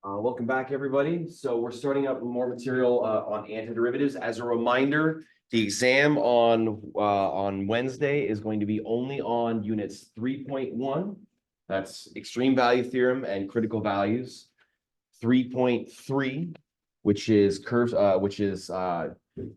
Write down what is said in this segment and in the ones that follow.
Welcome back, everybody. So we're starting up more material on antiderivatives. As a reminder, the exam on Wednesday is going to be only on units 3.1. That's extreme value theorem and critical values. 3.3, which is curves,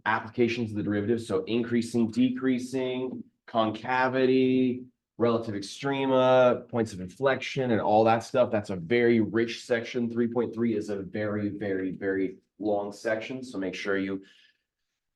applications of the derivatives. So increasing, decreasing, concavity, relative extrema, points of inflection, and all that stuff. That's a very rich section. 3.3 is a very, very, very long section. So make sure you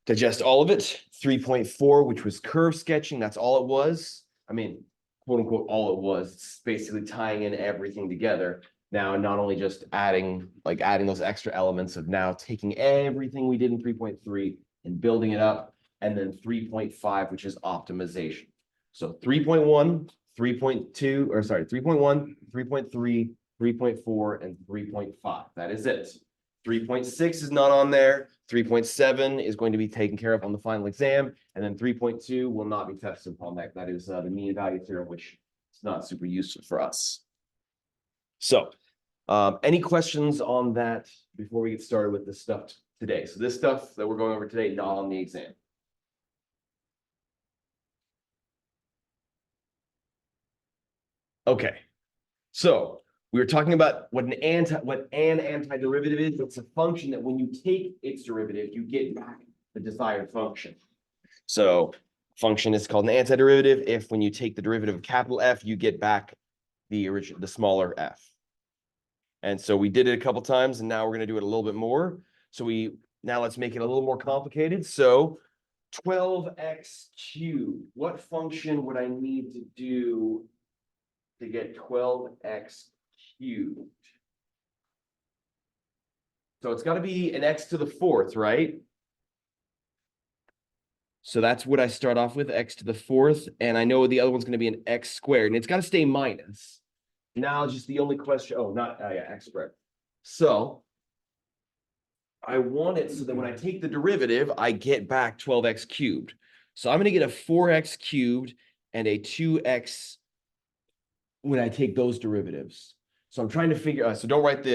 digest all of it. 3.4, which was curve sketching. That's all it was. I mean, quote unquote, all it was. It's basically tying in everything together. Now, not only just adding those extra elements of now taking everything we did in 3.3 and building it up, and then 3.5, which is optimization. So 3.1, 3.2, or sorry, 3.1, 3.3, 3.4, and 3.5. That is it. 3.6 is not on there. 3.7 is going to be taken care of on the final exam. And then 3.2 will not be tested upon that. That is the mean value theorem, which is not super useful for us. So any questions on that before we get started with this stuff today? So this stuff that we're going over today, not on the exam. Okay, so we were talking about what an antiderivative is. It's a function that when you take its derivative, you get back the desired function. So function is called an antiderivative if when you take the derivative of capital F, you get back the smaller f. And so we did it a couple times, and now we're going to do it a little bit more. So now let's make it a little more complicated. So 12x cubed. What function would I need to do to get 12x cubed? So it's got to be an x to the fourth, right? So that's what I start off with, x to the fourth. And I know the other one's going to be an x squared, and it's got to stay minus. Now just the only question, x squared. So I want it so that when I take the derivative, I get back 12x cubed. So I'm going to get a 4x cubed and a 2x when I take those derivatives. So I'm trying to figure, so don't write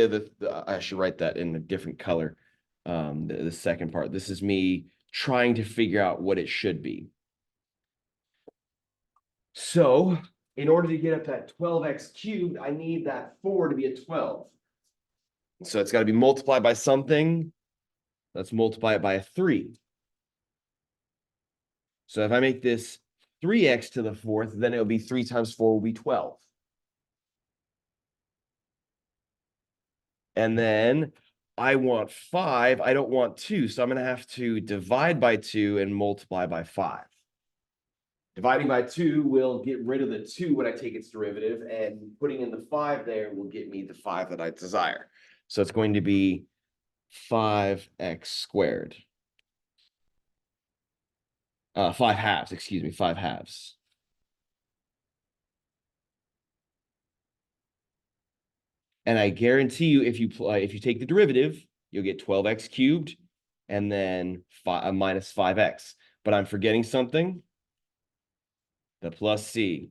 I should write that in a different color. The second part, this is me trying to figure out what it should be. So in order to get up that 12x cubed, I need that 4 to be a 12. So it's got to be multiplied by something. Let's multiply it by a 3. So if I make this 3x to the fourth, then it'll be 3 times 4 will be 12. And then I want 5. I don't want 2. So I'm going to have to divide by 2 and multiply by 5. Dividing by 2 will get rid of the 2 when I take its derivative, and putting in the 5 there will get me the 5 that I desire. So it's going to be 5x squared. 5 halves, excuse me, 5 halves. And I guarantee you, if you take the derivative, you'll get 12x cubed and then minus 5x. But I'm forgetting something. The plus c,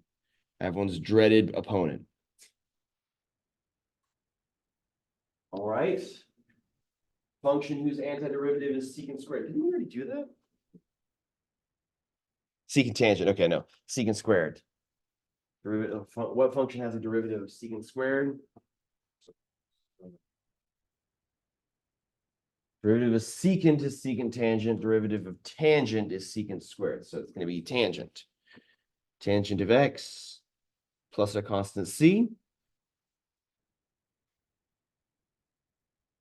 everyone's dreaded opponent. All right. Function whose antiderivative is secant squared. Didn't we already do that? Secant tangent. Okay, no. Secant squared. Derivative. What function has a derivative of secant squared? Derivative of secant is secant tangent. Derivative of tangent is secant squared. So it's going to be tangent. Tangent of x plus a constant c.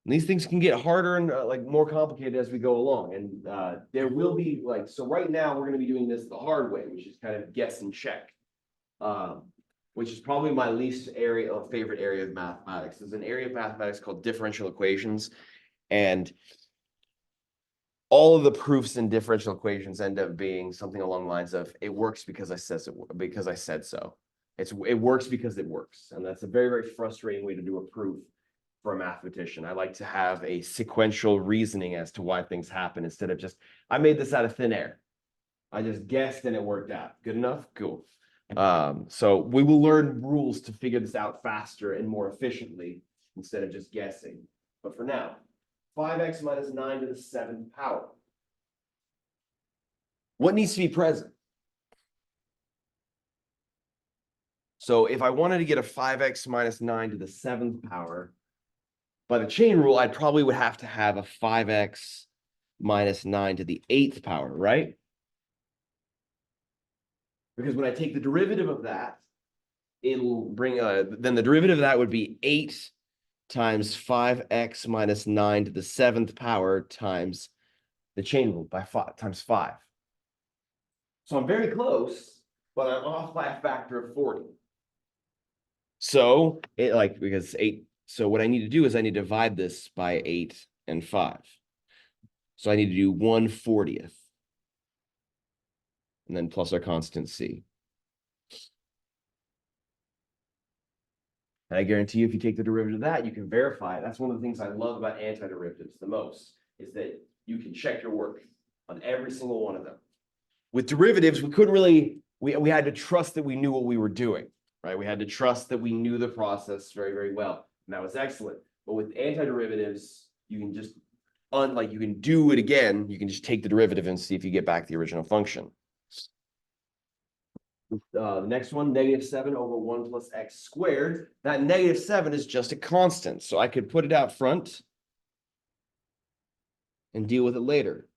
And these things can get harder and more complicated as we go along. And there will be so right now we're going to be doing this the hard way, which is kind of guess and check, which is probably my least favorite area of mathematics. There's an area of mathematics called differential equations. And all of the proofs in differential equations end up being something along the lines of, it works because I said so. It works because it works. And that's a very, very frustrating way to do a proof for a mathematician. I like to have a sequential reasoning as to why things happen instead of just, I made this out of thin air. I just guessed and it worked out. Good enough? Cool. So we will learn rules to figure this out faster and more efficiently instead of just guessing. But for now, 5x minus 9 to the 7th power. What needs to be present? So if I wanted to get a 5x minus 9 to the 7th power, by the chain rule, I probably would have to have a 5x minus 9 to the 8th power, right? Because when I take the derivative of that, it'll bring, then the derivative of that would be 8 times 5x minus 9 to the 7th power times the chain rule by 5 times 5. So I'm very close, but I'm off by a factor of 40. So it because 8, so what I need to do is I need to divide this by 8 and 5. So I need to do 1/40th. And then plus our constant c. And I guarantee you, if you take the derivative of that, you can verify it. That's one of the things I love about antiderivatives the most, is that you can check your work on every single one of them. With derivatives, we couldn't really, we had to trust that we knew what we were doing, right? We had to trust that we knew the process very, very well. And that was excellent. But with antiderivatives, you can just, unlike you can do it again, you can just take the derivative and see if you get back the original function. The next one, -7 over 1 plus x squared. That -7 is just a constant, so I could put it out front and deal with it later.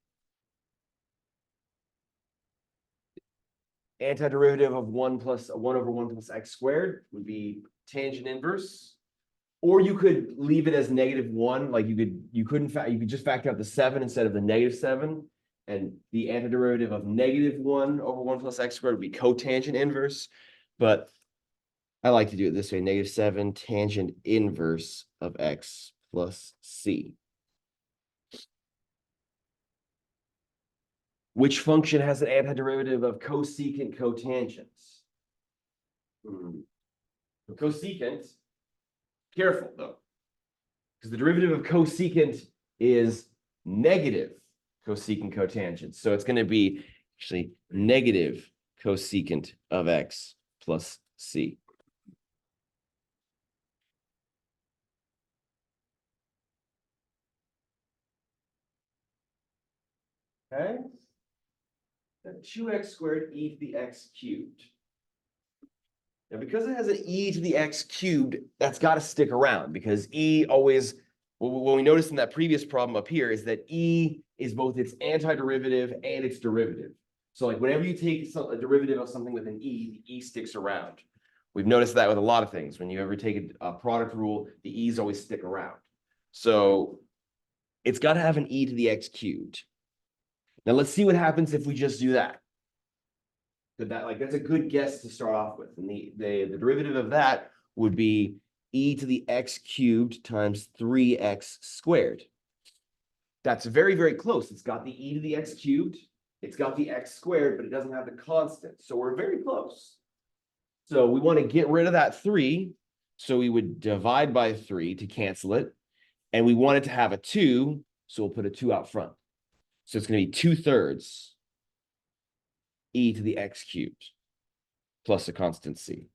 Antiderivative of 1 over 1 plus x squared would be tangent inverse. Or you could leave it as -1, like you could just factor out the 7 instead of the -7. And the antiderivative of -1 over 1 plus x squared would be cotangent inverse. But I like to do it this way, -7 tangent inverse of x plus c. Which function has an antiderivative of cosecant cotangent? Cosecant, careful though, because the derivative of cosecant is negative cosecant cotangent. So it's going to be actually negative cosecant of x plus c. Okay. Then 2x squared e to the x cubed. Now, because it has an e to the x cubed, that's got to stick around, because e always, what we noticed in that previous problem up here is that e is both its antiderivative and its derivative. So like whenever you take a derivative of something with an e, the e sticks around. We've noticed that with a lot of things. When you ever take a product rule, the e's always stick around. So it's got to have an e to the x cubed. Now let's see what happens if we just do that. That's a good guess to start off with. And the derivative of that would be e to the x cubed times 3x squared. That's very, very close. It's got the e to the x cubed, it's got the x squared, but it doesn't have the constant. So we're very close. So we want to get rid of that 3. So we would divide by 3 to cancel it. And we want it to have a 2, so we'll put a 2 out front. So it's going to be 2/3 e to the x cubed plus a constant c.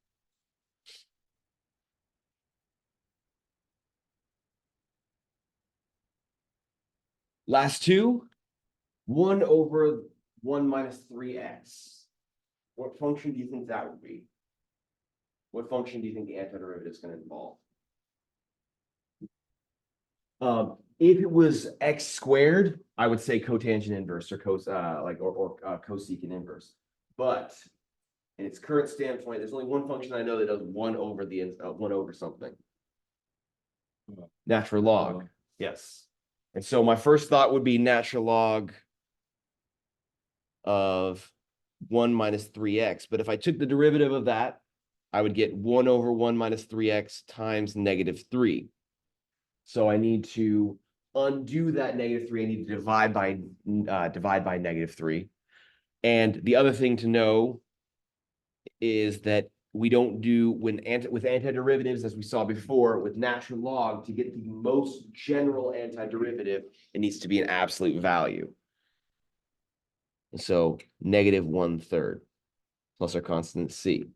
Last two, 1 over 1 minus 3x. What function do you think that would be? What function do you think the antiderivative is going to involve? If it was x squared, I would say cotangent inverse or cosecant inverse. But in its current standpoint, there's only one function I know that does 1 over the 1 over something. Natural log. Yes. And so my first thought would be natural log of 1 minus 3x. But if I took the derivative of that, I would get 1 over 1 minus 3x times -3. So I need to undo that -3. I need to divide by -3. And the other thing to know is that we don't do with antiderivatives, as we saw before, with natural log, to get the most general antiderivative, it needs to be an absolute value. And so -1/3 plus our constant c.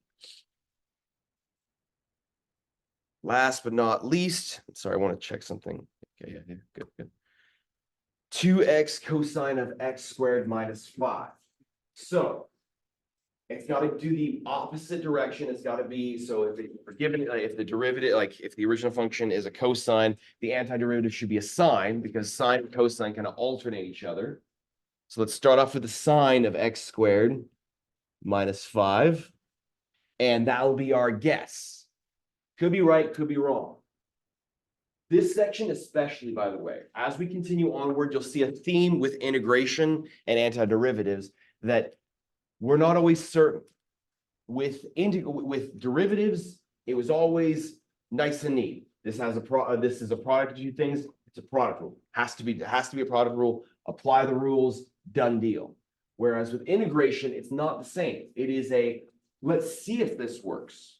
last but not least, sorry, I want to check something. Okay, yeah, good. 2x cosine of x squared minus 5. So it's got to do the opposite direction. It's got to be, so if if the derivative, like if the original function is a cosine, the antiderivative should be a sine, because sine and cosine kind of alternate each other. So let's start off with the sine of x squared minus 5. And that will be our guess. Could be right, could be wrong. This section especially, by the way, as we continue onward, you'll see a theme with integration and antiderivatives that we're not always certain. With derivatives, it was always nice and neat. This is a product of two things. It's a product rule. Has to be a product rule. Apply the rules, done deal. Whereas with integration, it's not the same. It is a let's see if this works.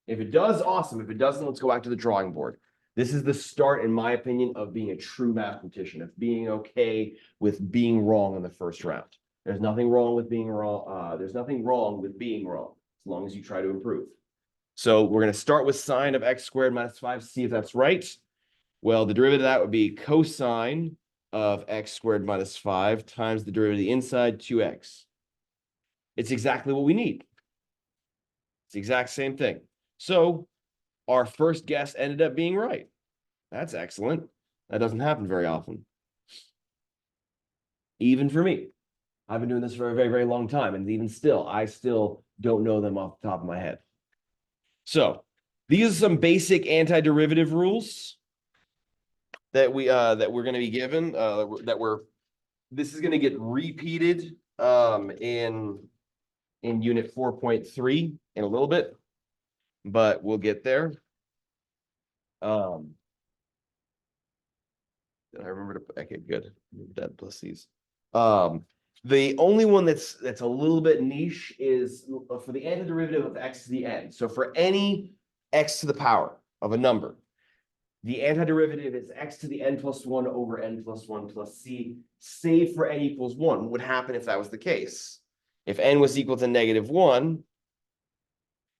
If it does, awesome. If it doesn't, let's go back to the drawing board. This is the start, in my opinion, of being a true mathematician, of being okay with being wrong in the first round. There's nothing wrong with being wrong. There's nothing wrong with being wrong, as long as you try to improve. So we're going to start with sine of x squared minus 5, see if that's right. Well, the derivative of that would be cosine of x squared minus 5 times the derivative of the inside, 2x. It's exactly what we need. It's the exact same thing. So our first guess ended up being right. That's excellent. That doesn't happen very often. Even for me. I've been doing this for a very, very long time. And even still, I still don't know them off the top of my head. So these are some basic antiderivative rules that we're going to be given. This is going to get repeated in unit 4.3 in a little bit, but we'll get there. I remember to, okay, good. That plus these. The only one that's a little bit niche is for the antiderivative of x to the n. So for any x to the power of a number, the antiderivative is x to the n plus 1 over n plus 1 plus c, save for n equals 1. What would happen if that was the case? If n was equal to -1,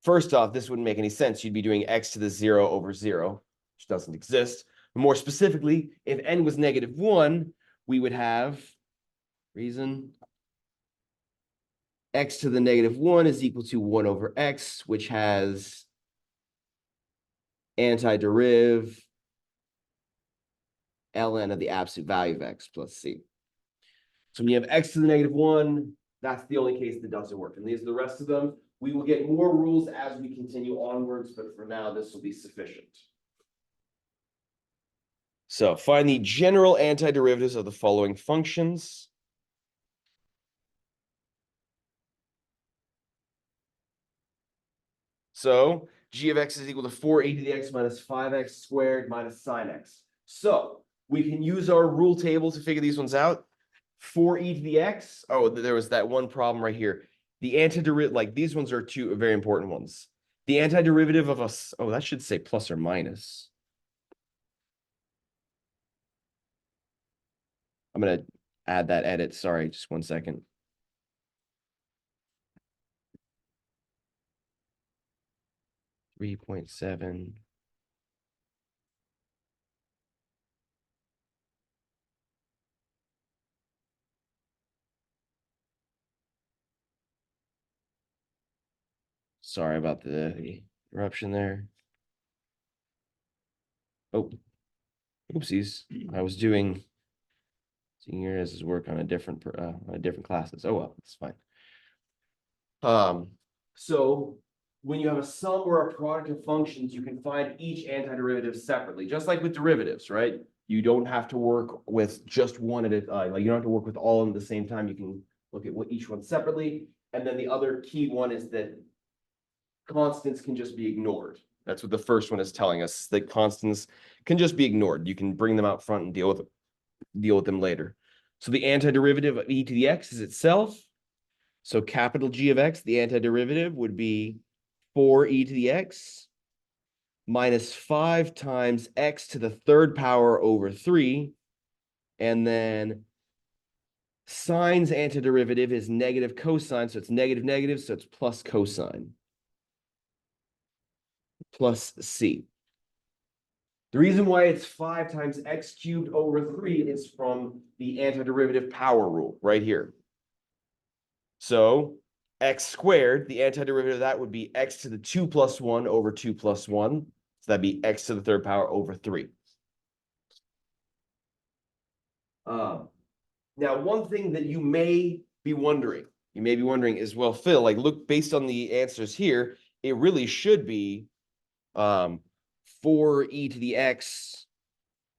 first off, this wouldn't make any sense. You'd be doing x to the 0 over 0, which doesn't exist. More specifically, if n was -1, we would have x to the -1 is equal to 1 over x, which has antiderivative ln of the absolute value of x plus c. So when you have x to the -1, that's the only case that doesn't work. And these are the rest of them. We will get more rules as we continue onwards, but for now, this will be sufficient. So find the general antiderivatives of the following functions. So g of x is equal to 4e to the x minus 5x squared minus sine x. So we can use our rule table to figure these ones out. 4e to the x. Oh, there was that one problem right here. The antiderivative, like these ones are two very important ones. The antiderivative of a, oh, that should say plus or minus. I'm going to add that edit. Sorry, just 1 second. .7. Sorry about the interruption there. Oh, oopsies. I was doing senior as his work on a different classes. Oh well, it's fine. So when you have a sum or a product of functions, you can find each antiderivative separately, just like with derivatives, right? You don't have to work with just one at a time. Like you don't have to work with all of them at the same time. You can look at each one separately. And then the other key one is that constants can just be ignored. That's what the first one is telling us, that constants can just be ignored. You can bring them out front and deal with them later. So the antiderivative of e to the x is itself. So capital G of x, the antiderivative would be 4e to the x minus 5 times x to the third power over 3. And then sine's antiderivative is negative cosine. So it's negative negative. So it's plus cosine plus c. The reason why it's 5 times x cubed over 3 is from the antiderivative power rule right here. So x squared, the antiderivative of that would be x to the 2 plus 1 over 2 plus 1. So that'd be x to the third power over 3. Now, one thing that you may be wondering is, well, Phil, like, look, based on the answers here, it really should be 4e to the x.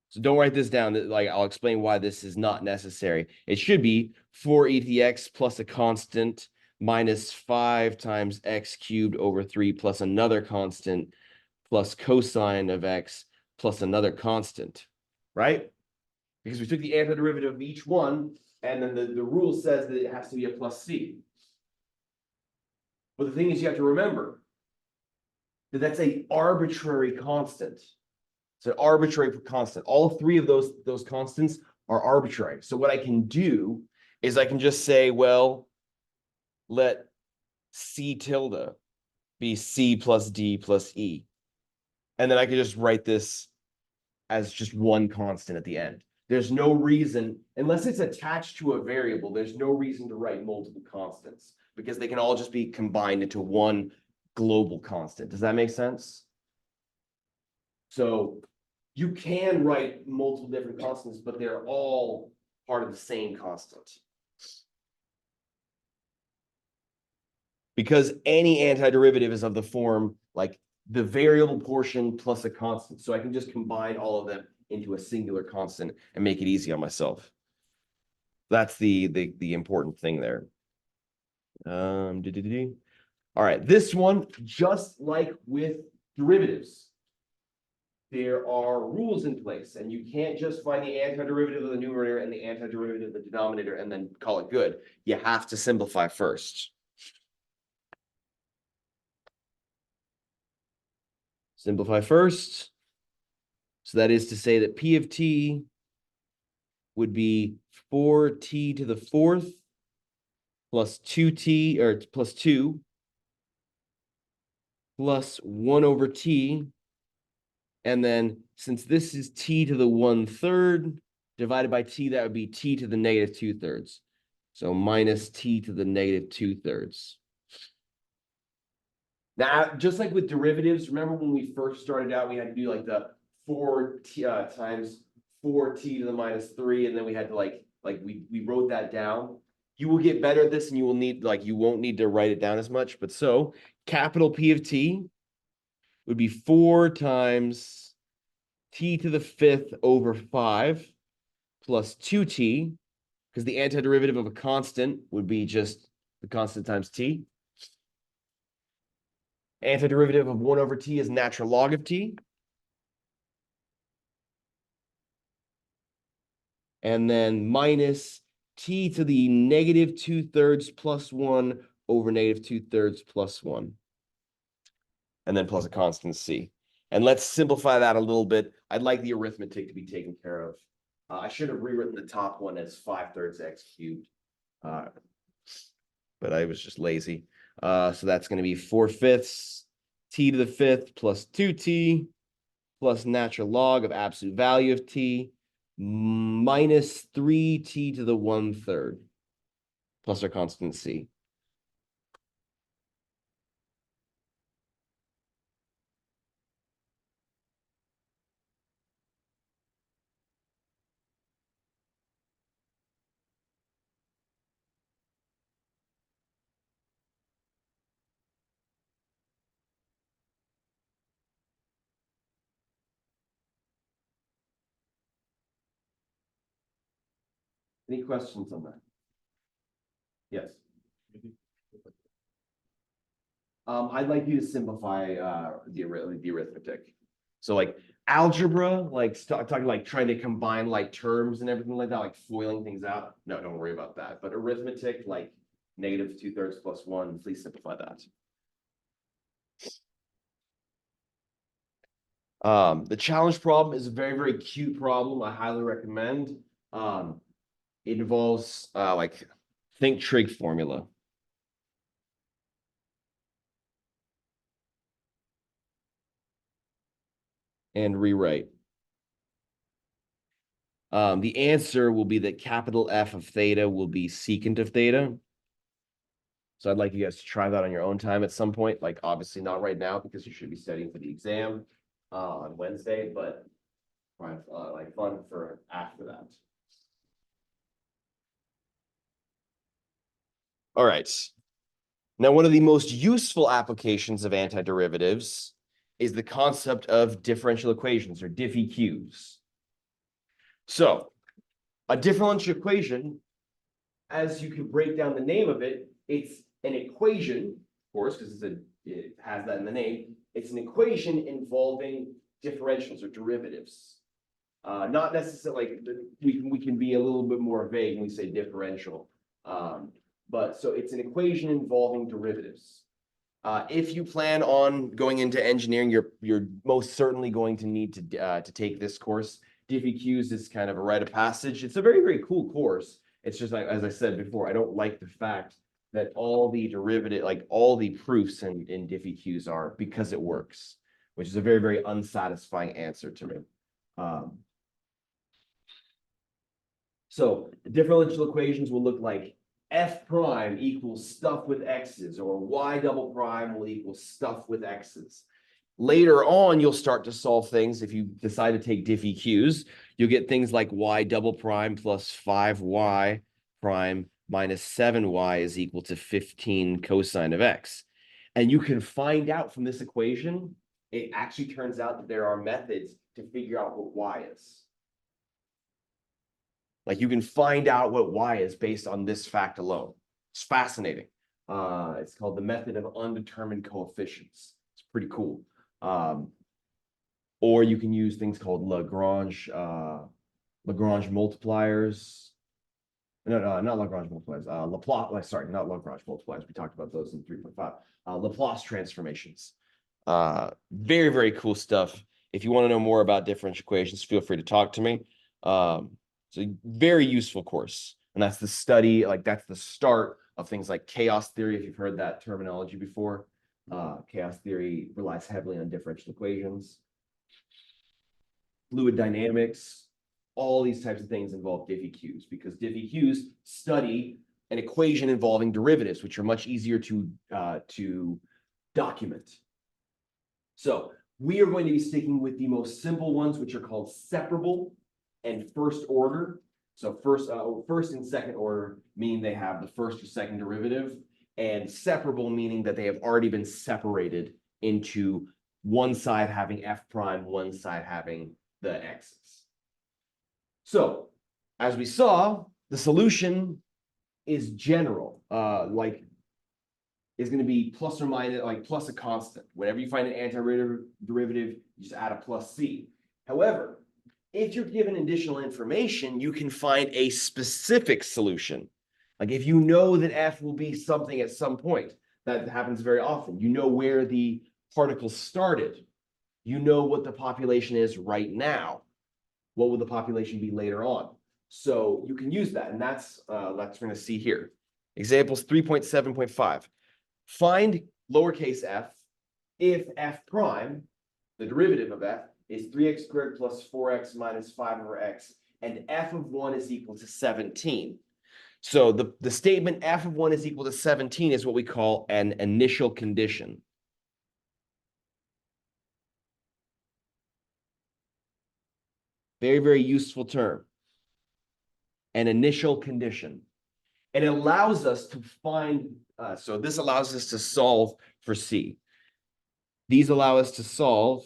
So don't write this down. Like, I'll explain why this is not necessary. It should be 4e to the x plus a constant minus 5 times x cubed over 3 plus another constant plus cosine of x plus another constant, right? Because we took the antiderivative of each one, and then the rule says that it has to be a plus c. But the thing is, you have to remember that that's an arbitrary constant. It's an arbitrary constant. All 3 of those constants are arbitrary. So what I can do is I can just say, well, let c tilde be c plus d plus e. And then I can just write this as just one constant at the end. There's no reason, unless it's attached to a variable, there's no reason to write multiple constants because they can all just be combined into one global constant. Does that make sense? So you can write multiple different constants, but they're all part of the same constant. Because any antiderivative is of the form like the variable portion plus a constant. So I can just combine all of them into a singular constant and make it easy on myself. That's the important thing there. All right, this one, just like with derivatives, there are rules in place, and you can't just find the antiderivative of the numerator and the antiderivative of the denominator and then call it good. You have to simplify first. Simplify first. So that is to say that P of t would be 4t to the 4th plus 2t, or plus 2 plus 1 over t. And then since this is t to the 1/3 divided by t, that would be t to the negative 2/3. So minus t to the negative 2/3. Now, just like with derivatives, remember when we first started out, we had to do like the 4t times 4t to the minus 3, and then we had to we wrote that down. You will get better at this, and you will need you won't need to write it down as much. But so capital P of t would be 4 times t to the 5th over 5 plus 2t, because the antiderivative of a constant would be just the constant times t. Antiderivative of 1 over t is natural log of t. And then minus t to the negative 2/3 plus 1 over negative 2/3 plus 1. And then plus a constant c. And let's simplify that a little bit. I'd like the arithmetic to be taken care of. I should have rewritten the top one as 5/3 x cubed. But I was just lazy. So that's going to be 4/5 t to the 5th plus 2t plus natural log of absolute value of t minus 3t to the 1/3 plus our constant c. Any questions on that? Yes. I'd like you to simplify the arithmetic. So like algebra, like talking like trying to combine like terms and everything like that, like foiling things out. No, don't worry about that. But arithmetic, like negative 2/3 plus 1, please simplify that. The challenge problem is a very, very cute problem. I highly recommend. It involves think trig formula. And rewrite. The answer will be that capital F of theta will be secant of theta. So I'd like you guys to try that on your own time at some point. Like obviously not right now because you should be studying for the exam on Wednesday, but like fun for after that. All right. Now, one of the most useful applications of antiderivatives is the concept of differential equations or diff-EQs. So a differential equation, as you can break down the name of it, it's an equation, of course, because it has that in the name. It's an equation involving differentials or derivatives. Not necessarily like we can be a little bit more vague when we say differential. But so it's an equation involving derivatives. If you plan on going into engineering, you're most certainly going to need to take this course. Diff-EQs is kind of a rite of passage. It's a very, very cool course. It's just like, as I said before, I don't like the fact that all the derivative, like all the proofs in diff-EQs are because it works, which is a very, very unsatisfying answer to me. So differential equations will look like F prime equals stuff with X's, or Y double prime will equal stuff with X's. Later on, you'll start to solve things. If you decide to take diff-EQs, you'll get things like Y double prime plus 5Y prime minus 7Y is equal to 15 cosine of X. And you can find out from this equation, it actually turns out that there are methods to figure out what Y is. Like you can find out what Y is based on this fact alone. It's fascinating. It's called the method of undetermined coefficients. It's pretty cool. Or you can use things called Lagrange multipliers. No, not Lagrange multipliers. Laplace, sorry, not Lagrange multipliers. We talked about those in 3.5. Laplace transformations. Very, very cool stuff. If you want to know more about differential equations, feel free to talk to me. It's a very useful course. And that's the study, like that's the start of things like chaos theory, if you've heard that terminology before. Chaos theory relies heavily on differential equations. Fluid dynamics, all these types of things involve diff-EQs because diff-EQs study an equation involving derivatives, which are much easier to document. So we are going to be sticking with the most simple ones, which are called separable and first order. So first and second order meaning they have the first or second derivative, and separable meaning that they have already been separated into one side having F prime, one side having the X's. So as we saw, the solution is general, is going to be plus or minus, like plus a constant. Whenever you find an antiderivative, you just add a plus C. However, if you're given additional information, you can find a specific solution. Like if you know that F will be something at some point, that happens very often. You know where the particle started. You know what the population is right now. What will the population be later on? So you can use that, and that's we're going to see here. Examples 3.7.5. Find lowercase f if f prime, the derivative of f, is 3x squared plus 4x minus 5 over x, and f of 1 is equal to 17. So the statement f of 1 is equal to 17 is what we call an initial condition. Very, very useful term. An initial condition. And it allows us to find, so this allows us to solve for C. These allow us to solve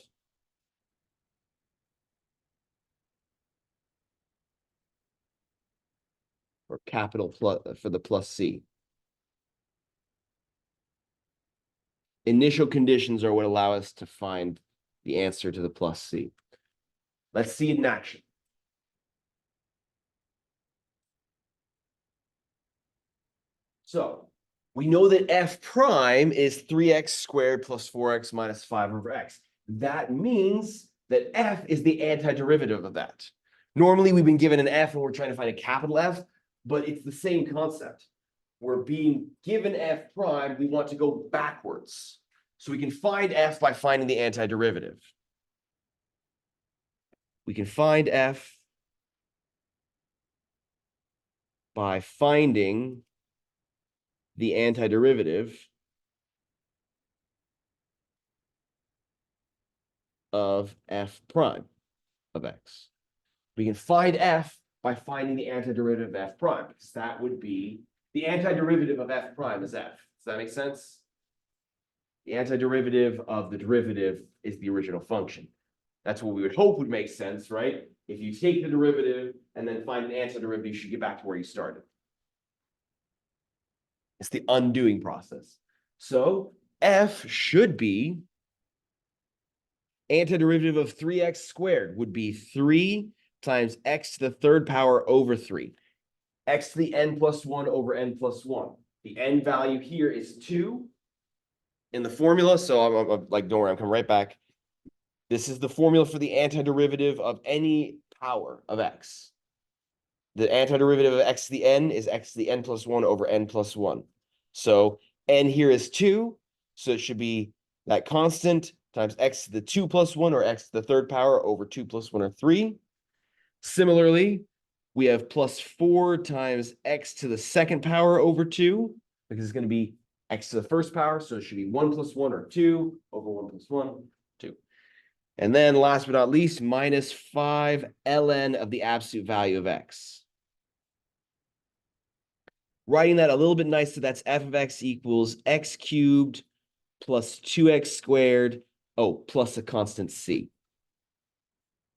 for capital plus, for the plus C. Initial conditions are what allow us to find the answer to the plus C. Let's see it in action. So we know that f prime is 3x squared plus 4x minus 5 over x. That means that f is the antiderivative of that. Normally, we've been given an f and we're trying to find a capital F, but it's the same concept. We're being given f prime, we want to go backwards. So we can find f by finding the antiderivative. We can find f by finding the antiderivative of f prime of x. We can find f by finding the antiderivative of f prime, because that would be the antiderivative of f prime is f. Does that make sense? The antiderivative of the derivative is the original function. That's what we would hope would make sense, right? If you take the derivative and then find an antiderivative, you should get back to where you started. It's the undoing process. So f should be antiderivative of 3x squared would be 3 times x to the third power over 3. X to the n plus 1 over n plus 1. The n value here is 2 in the formula. So I'm like, don't worry, I'm coming right back. This is the formula for the antiderivative of any power of x. The antiderivative of x to the n is x to the n plus 1 over n plus 1. So n here is 2. So it should be that constant times x to the 2 plus 1 or x to the third power over 2 plus 1 or 3. Similarly, we have plus 4 times x to the second power over 2, because it's going to be x to the first power. So it should be 1 plus 1 or 2 over 1 plus 1, 2. And then last but not least, minus 5 ln of the absolute value of x. Writing that a little bit nicer, that's f of x equals x cubed plus 2x squared, plus a constant c.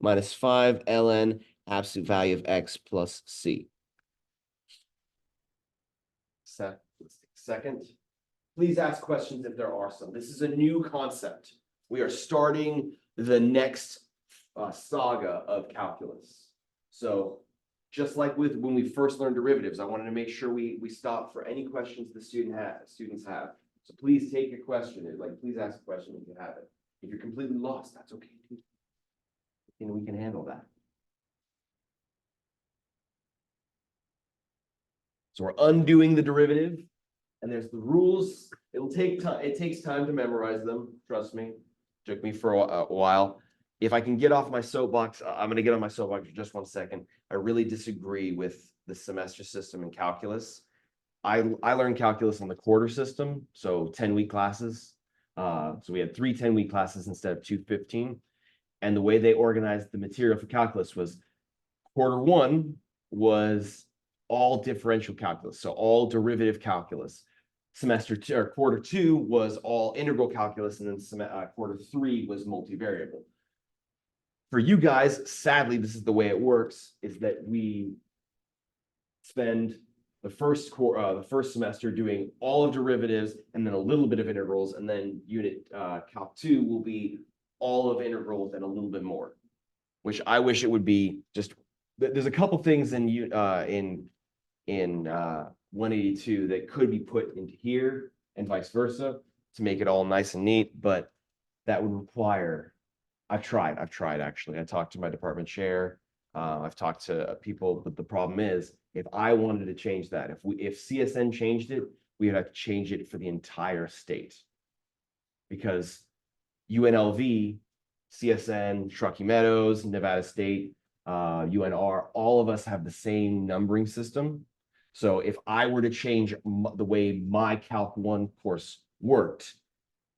Minus 5 ln absolute value of x plus c. Second, please ask questions if there are some. This is a new concept. We are starting the next saga of calculus. So just like with when we first learned derivatives, I wanted to make sure we stop for any questions the students have. So please take a question. Please ask a question if you have it. If you're completely lost, that's okay too. We can handle that. So we're undoing the derivative, and there's the rules. It'll take time. It takes time to memorize them. Trust me. Took me for a while. If I can get off my soapbox, I'm going to get on my soapbox for just 1 second. I really disagree with the semester system in calculus. I learned calculus on the quarter system, so 10-week classes. So we had 3 10-week classes instead of 2 15. And the way they organized the material for calculus was quarter 1 was all differential calculus, so all derivative calculus. Semester 2 or quarter 2 was all integral calculus, and then quarter 3 was multivariable. For you guys, sadly, this is the way it works: is that we spend the first semester doing all of derivatives and then a little bit of integrals, and then unit calc 2 will be all of integrals and a little bit more. Which I wish it would be just. There's a couple things in 182 that could be put into here and vice versa to make it all nice and neat, but that would require. I've tried actually. I talked to my department chair. I've talked to people, but the problem is, if I wanted to change that, if CSN changed it, we would have to change it for the entire state, because UNLV, CSN, Truckee Meadows, Nevada State, UNR, all of us have the same numbering system. So if I were to change the way my Calc 1 course worked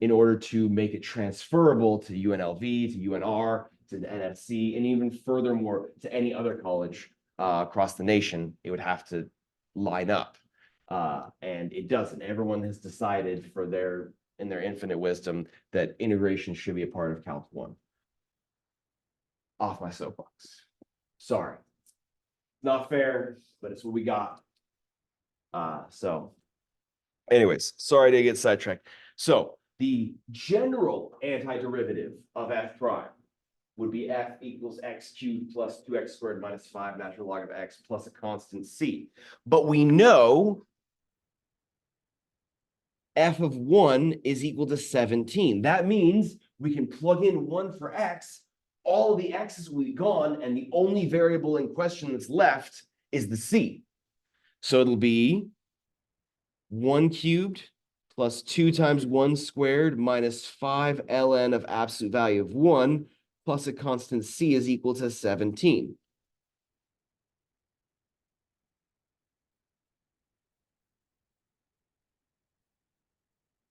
in order to make it transferable to UNLV, to UNR, to the NSC, and even furthermore to any other college across the nation, it would have to line up. And it doesn't. Everyone has decided in their infinite wisdom that integration should be a part of Calc 1. Off my soapbox. Sorry. Not fair, but it's what we got. So anyways, sorry to get sidetracked. So the general antiderivative of f prime would be f equals x cubed plus 2x squared minus 5 natural log of x plus a constant c. But we know f of 1 is equal to 17. That means we can plug in 1 for x. All of the x's will be gone, and the only variable in question that's left is the c. So it'll be 1 cubed plus 2 times 1 squared minus 5 ln of absolute value of 1 plus a constant c is equal to 17.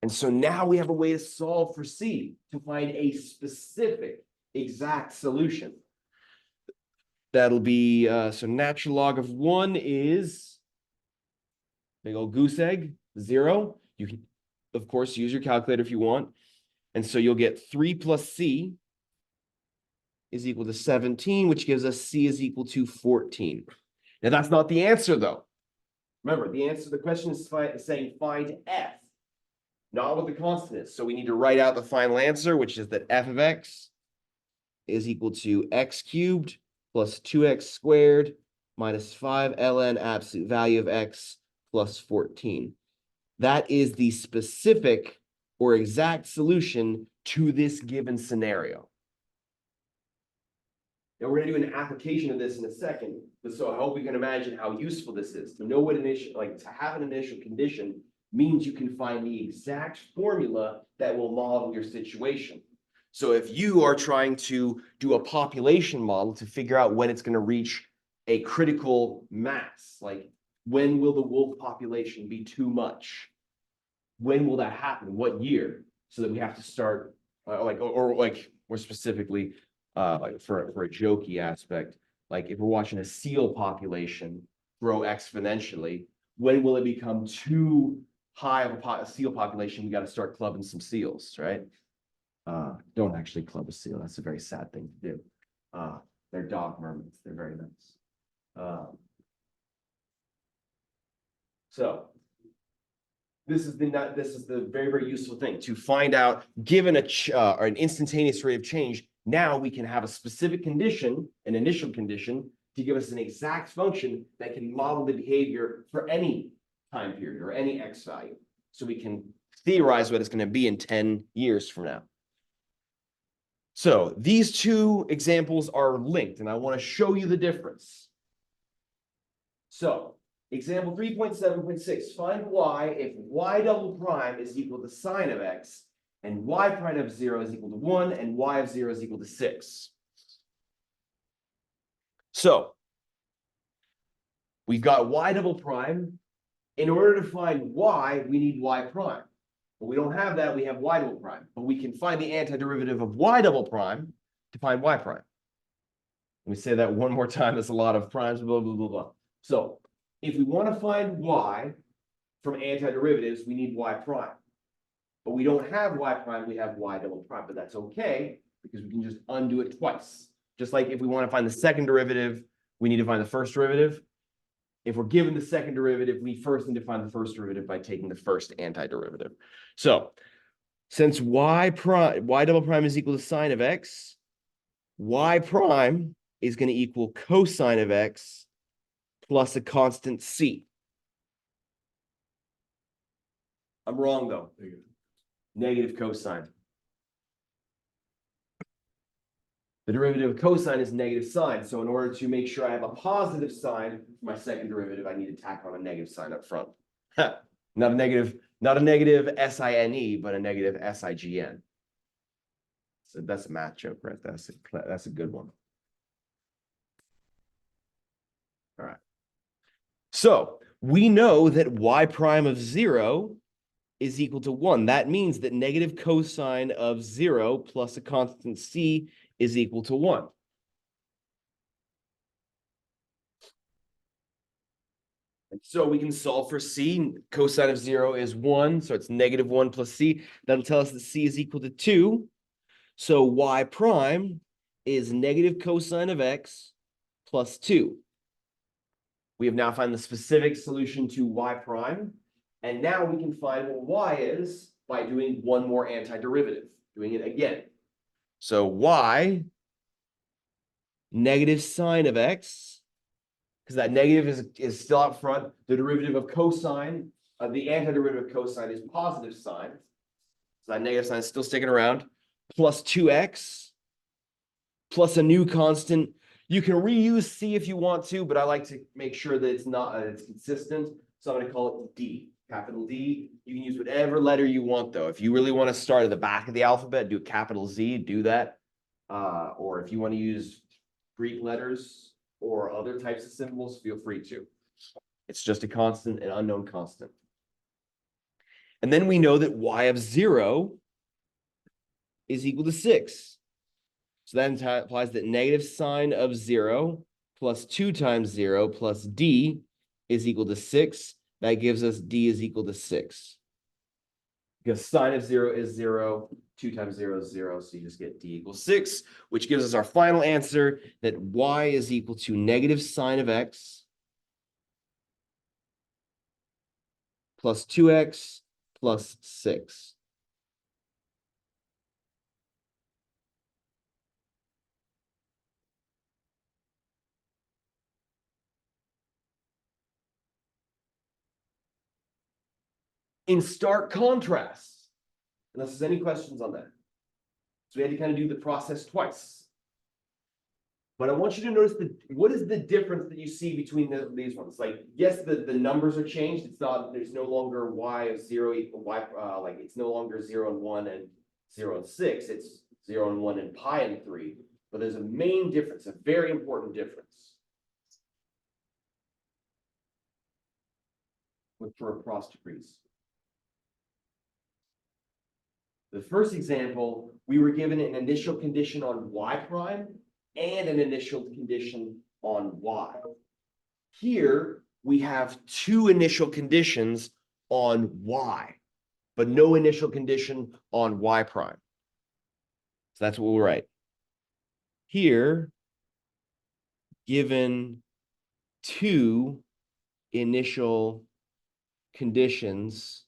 And so now we have a way to solve for C to find a specific exact solution. That'll be, so natural log of 1 is big old goose egg, 0. You can, of course, use your calculator if you want. And so you'll get 3 plus C is equal to 17, which gives us C is equal to 14. Now, that's not the answer, though. Remember, the answer to the question is saying find F, not what the constant is. So we need to write out the final answer, which is that F of X is equal to X cubed plus 2X squared minus 5 ln absolute value of X plus 14. That is the specific or exact solution to this given scenario. Now we're going to do an application of this in a second, but so I hope you can imagine how useful this is. To know what to have an initial condition means you can find the exact formula that will model your situation. So if you are trying to do a population model to figure out when it's going to reach a critical mass, like when will the wolf population be too much? When will that happen? What year? So that we have to start or more specifically, like for a jokey aspect, like if we're watching a seal population grow exponentially, when will it become too high of a seal population? We got to start clubbing some seals, right? Don't actually club a seal. That's a very sad thing to do. They're dog mermaids. They're very nice. So this is the very, very useful thing to find out, given or an instantaneous rate of change. Now we can have a specific condition, an initial condition, to give us an exact function that can model the behavior for any time period or any X value. So we can theorize what it's going to be in 10 years from now. So these two examples are linked, and I want to show you the difference. So example 3.7.6, find y if y double prime is equal to sine of x, and y prime of 0 is equal to 1, and y of 0 is equal to 6. So we've got y double prime. In order to find y, we need y prime. But we don't have that, we have y double prime. But we can find the antiderivative of y double prime to find y prime. Let me say that one more time. That's a lot of primes, blah, blah, blah, blah. So if we want to find y from antiderivatives, we need y prime. But we don't have y prime, we have y double prime. But that's okay, because we can just undo it twice. Just like if we want to find the second derivative, we need to find the first derivative. If we're given the second derivative, we first need to find the first derivative by taking the first antiderivative. So since y double prime is equal to sine of x, y prime is going to equal cosine of x plus a constant c. I'm wrong, though. Negative cosine. The derivative of cosine is negative sine. So in order to make sure I have a positive sign for my second derivative, I need to tack on a negative sign up front. Not a negative SINE, but a negative SIGN. So that's a math joke, right? That's a good one. All right. So we know that y prime of 0 is equal to 1. That means that negative cosine of 0 plus a constant c is equal to 1. And so we can solve for c. Cosine of 0 is 1, so it's negative 1 plus c. That'll tell us that c is equal to 2. So y prime is negative cosine of x plus 2. We have now found the specific solution to y prime. And now we can find what y is by doing one more antiderivative, doing it again. So y, negative sine of x, because that negative is still up front. The derivative of cosine, the antiderivative of cosine is positive sine. So that negative sign is still sticking around. Plus 2x, plus a new constant. You can reuse c if you want to, but I like to make sure that it's consistent. So I'm going to call it d. Capital D. You can use whatever letter you want, though. If you really want to start at the back of the alphabet, do capital Z, do that. Or if you want to use Greek letters or other types of symbols, feel free to. It's just a constant, an unknown constant. And then we know that y of 0 is equal to 6. So that implies that negative sine of 0 plus 2 times 0 plus d is equal to 6. That gives us d is equal to 6. Because sine of 0 is 0, 2 times 0 is 0, so you just get d equals 6, which gives us our final answer that y is equal to negative sine of x plus 2x plus 6. In stark contrast, unless there's any questions on that. So we had to kind of do the process twice. But I want you to notice what is the difference that you see between these ones? Like, yes, the numbers are changed. It's not, there's no longer y of 0 equal y, like it's no longer 0 and 1 and 0 and 6. It's 0 and 1 and pi and 3. But there's a main difference, a very important difference. For cross degrees. The first example, we were given an initial condition on y prime and an initial condition on y. Here, we have two initial conditions on y, but no initial condition on y prime. So that's what we'll write. Here, given two initial conditions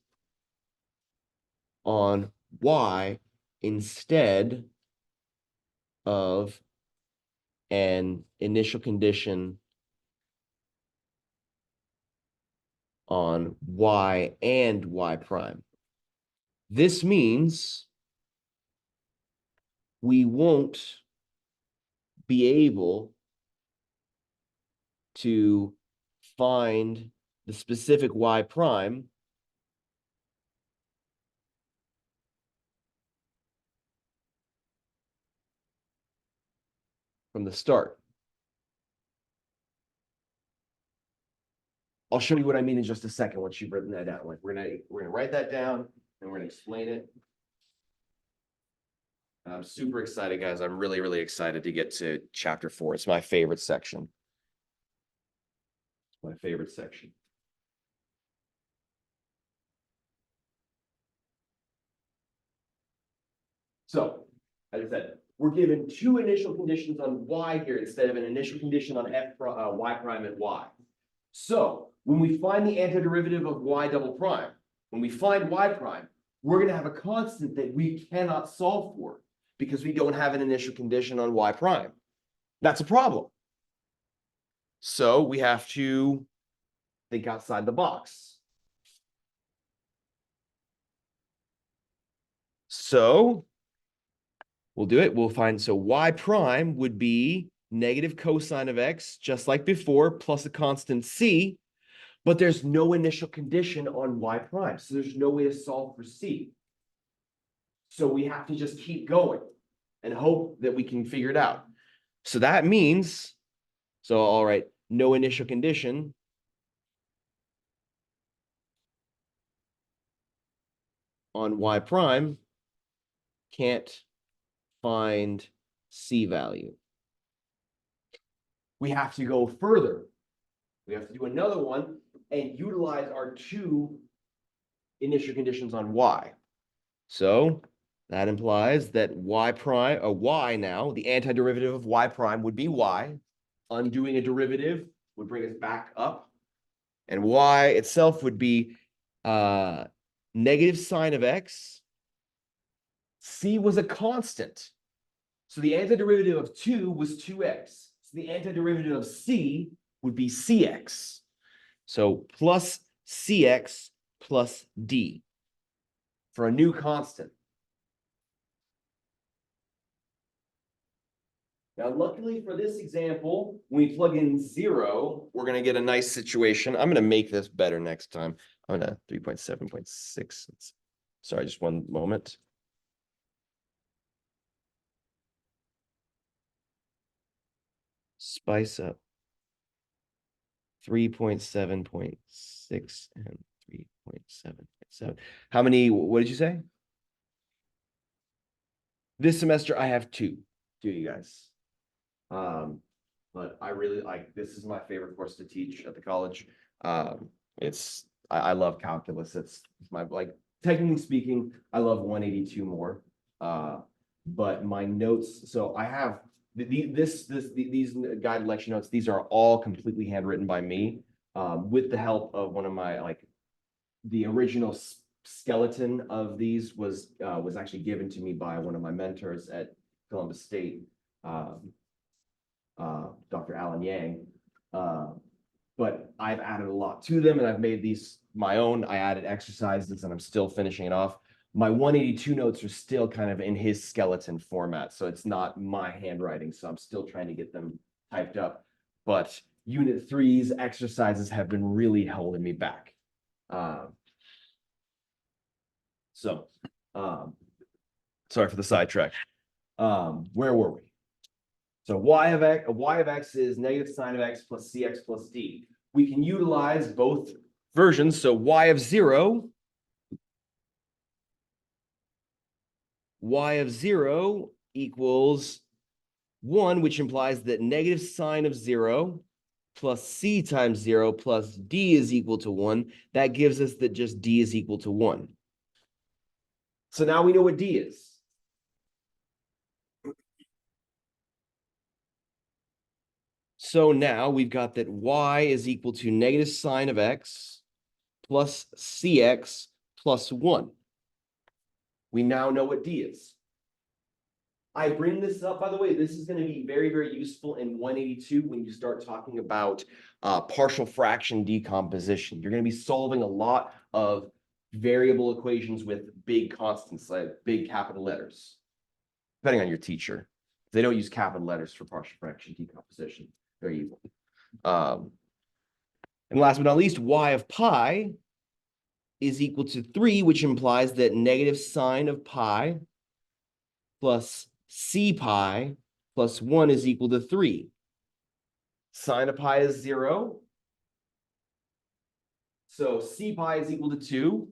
on y instead of an initial condition on y and y prime. This means we won't be able to find the specific y prime from the start. I'll show you what I mean in just a second once you've written that down. Like we're gonna write that down and we're gonna explain it. I'm super excited, guys. I'm really, really excited to get to chapter 4. It's my favorite section. It's my favorite section. So, as I said, we're given two initial conditions on y here instead of an initial condition on y prime and y. So, when we find the antiderivative of y double prime, when we find y prime, we're going to have a constant that we cannot solve for because we don't have an initial condition on y prime. That's a problem. So, we have to think outside the box. So, we'll do it. We'll find, so y prime would be negative cosine of x, just like before, plus a constant c, but there's no initial condition on y prime. So there's no way to solve for c. So we have to just keep going and hope that we can figure it out. So that means, so all right, no initial condition. On y prime, can't find c value. We have to go further. We have to do another one and utilize our two initial conditions on y. So that implies that y prime, or y now, the antiderivative of y prime would be y. Undoing a derivative would bring us back up. And y itself would be negative sine of x. C was a constant. So the antiderivative of 2 was 2x. So the antiderivative of c would be cx. So plus cx plus d for a new constant. Now, luckily for this example, when we plug in 0, we're going to get a nice situation. I'm going to make this better next time. I'm going to 3.7.6. Sorry, just one moment. Spice up 3.7.6 and 3.7.6. So how many, what did you say? This semester I have two, you guys. But I really like, this is my favorite course to teach at the college. I love calculus. It's my, like, technically speaking, I love 182 more. But my notes, so I have these guided lecture notes, these are all completely handwritten by me, with the help of one of my, like, the original skeleton of these was actually given to me by one of my mentors at Columbus State, Dr. Alan Yang. But I've added a lot to them and I've made these my own. I added exercises and I'm still finishing it off. My 182 notes are still kind of in his skeleton format, so it's not my handwriting, so I'm still trying to get them typed up. But Unit 3's exercises have been really holding me back. Sorry for the sidetrack. Where were we? So y of x is negative sine of x plus cx plus d. We can utilize both versions. So y of 0 equals 1, which implies that negative sine of 0 plus c times 0 plus d is equal to 1. That gives us that just d is equal to 1. So now we know what d is. So now we've got that y is equal to negative sine of x plus cx plus 1. We now know what d is. I bring this up, by the way, this is going to be very, very useful in 182 when you start talking about partial fraction decomposition. You're going to be solving a lot of variable equations with big constants, like big capital letters, depending on your teacher. They don't use capital letters for partial fraction decomposition. Very evil. And last but not least, y of pi is equal to 3, which implies that negative sine of pi plus c pi plus 1 is equal to 3. Sine of pi is 0. So c pi is equal to 2.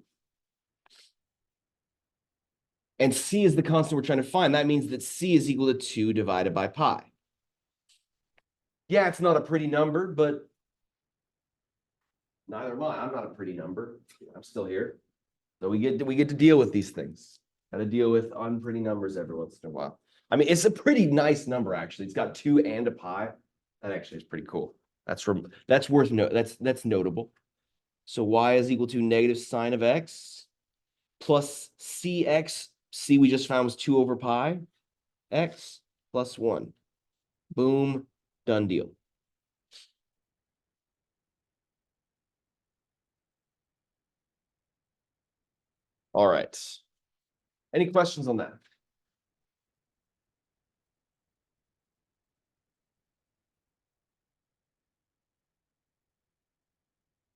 And c is the constant we're trying to find. That means that c is equal to 2 divided by pi. Yeah, it's not a pretty number, but neither am I. I'm not a pretty number. I'm still here. So we get to deal with these things. Got to deal with unpretty numbers every once in a while. I mean, it's a pretty nice number, actually. It's got 2 and a pi. That actually is pretty cool. That's notable. So y is equal to negative sine of x plus cx. C we just found was 2 over pi. X plus 1. Boom. Done deal. All right. Any questions on that?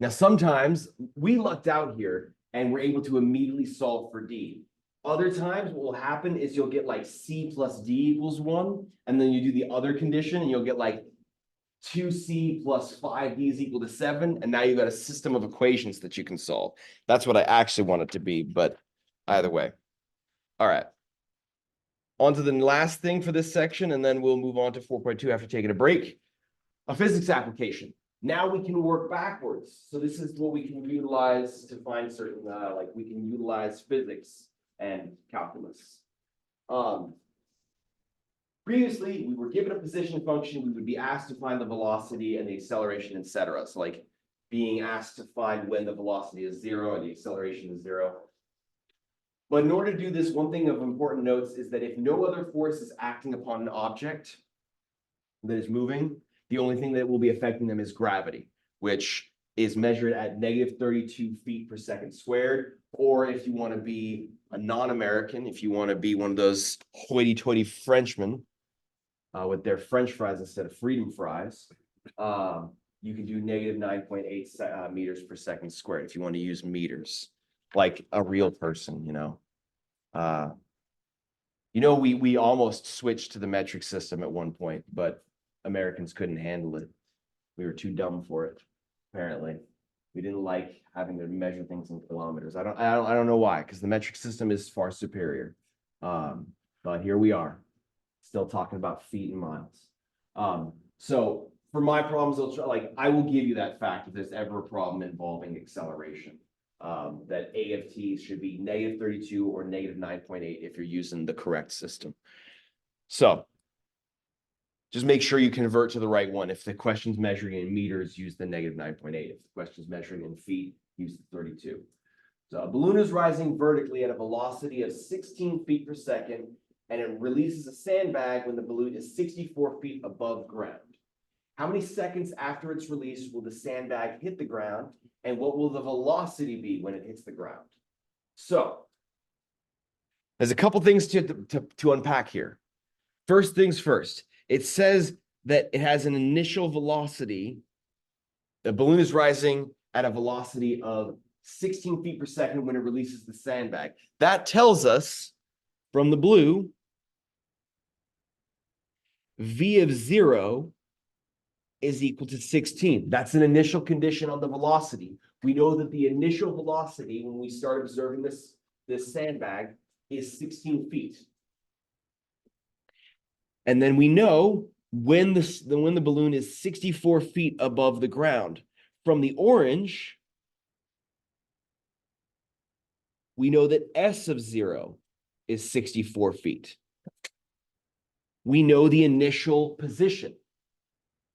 Now, sometimes we lucked out here and we're able to immediately solve for d. Other times, what will happen is you'll get like c plus d equals 1, and then you do the other condition, and you'll get like 2c plus 5d is equal to 7, and now you've got a system of equations that you can solve. That's what I actually want it to be, but either way. All right. On to the last thing for this section, and then we'll move on to 4.2 after taking a break. A physics application. Now we can work backwards. So this is what we can utilize to find certain, like we can utilize physics and calculus. Previously, we were given a position function. We would be asked to find the velocity and the acceleration, etc. So like being asked to find when the velocity is 0 and the acceleration is 0. But in order to do this, one thing of important notes is that if no other force is acting upon an object that is moving, the only thing that will be affecting them is gravity, which is measured at negative 32 feet per second squared. Or if you want to be a non-American, if you want to be one of those hoity-toity Frenchmen with their French fries instead of freedom fries, you can do negative 9.8 meters per second squared if you want to use meters, like a real person, you know. We almost switched to the metric system at one point, but Americans couldn't handle it. We were too dumb for it, apparently. We didn't like having to measure things in kilometers. I don't know why, because the metric system is far superior. But here we are, still talking about feet and miles. So for my problems, I will give you that fact if there's ever a problem involving acceleration. That A of t should be -32 or -9.8 if you're using the correct system. So just make sure you convert to the right one. If the question's measuring in meters, use the -9.8. If the question's measuring in feet, use the 32. So a balloon is rising vertically at a velocity of 16 feet per second, and it releases a sandbag when the balloon is 64 feet above ground. How many seconds after its release will the sandbag hit the ground, and what will the velocity be when it hits the ground? So there's a couple things to unpack here. First things first, it says that it has an initial velocity. The balloon is rising at a velocity of 16 feet per second when it releases the sandbag. That tells us from the blue, V of 0 is equal to 16. That's an initial condition on the velocity. We know that the initial velocity when we start observing this sandbag is 16 feet. And then we know when the balloon is 64 feet above the ground. From the orange, we know that S of 0 is 64 feet. We know the initial position.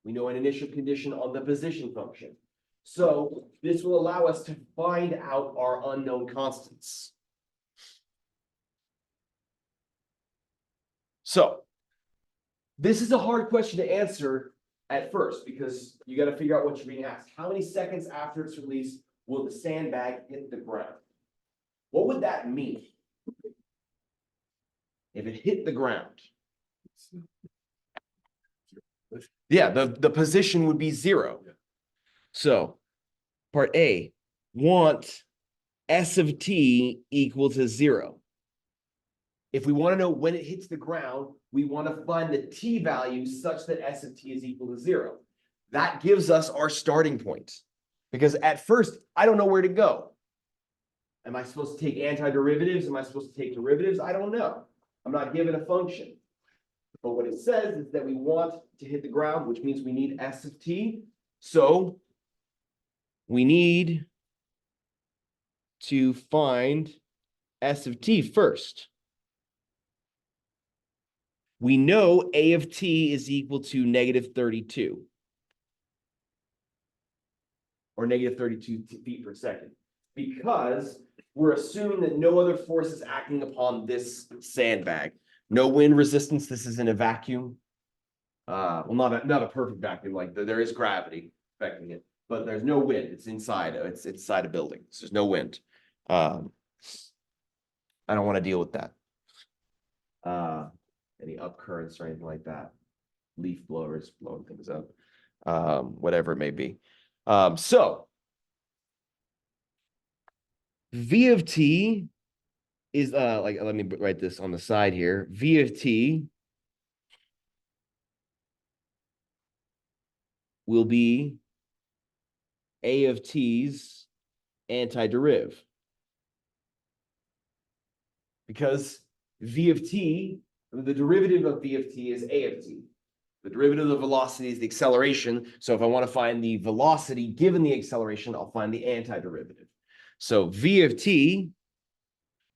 We know an initial condition on the position function. So this will allow us to find out our unknown constants. So this is a hard question to answer at first because you got to figure out what you're being asked. How many seconds after its release will the sandbag hit the ground? What would that mean if it hit the ground? Yeah, the position would be 0. So part A, want S of t equal to 0. If we want to know when it hits the ground, we want to find the t value such that S of t is equal to 0. That gives us our starting point. Because at first, I don't know where to go. Am I supposed to take antiderivatives? Am I supposed to take derivatives? I don't know. I'm not given a function. But what it says is that we want to hit the ground, which means we need S of t. So we need to find S of t first. We know A of t is equal to -32 or -32 feet per second because we're assuming that no other force is acting upon this sandbag. No wind resistance. This is in a vacuum. Well, not a perfect vacuum. Like there is gravity affecting it, but there's no wind. It's inside. It's inside a building. So there's no wind. I don't want to deal with that. Any up currents or anything like that. Leaf blowers blowing things up. Whatever it may be. So V of t is let me write this on the side here. V of t will be A of t's antideriv. Because V of t, the derivative of V of t is A of t. The derivative of the velocity is the acceleration. So if I want to find the velocity given the acceleration, I'll find the antiderivative. So V of t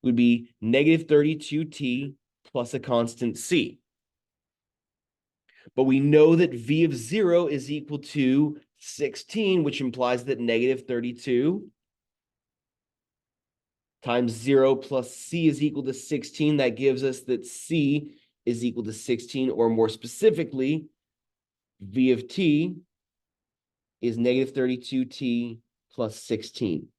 would be -32t plus a constant c. But we know that V of 0 is equal to 16, which implies that -32 times 0 plus c is equal to 16. That gives us that c is equal to 16, or more specifically, V of t is -32t plus 16.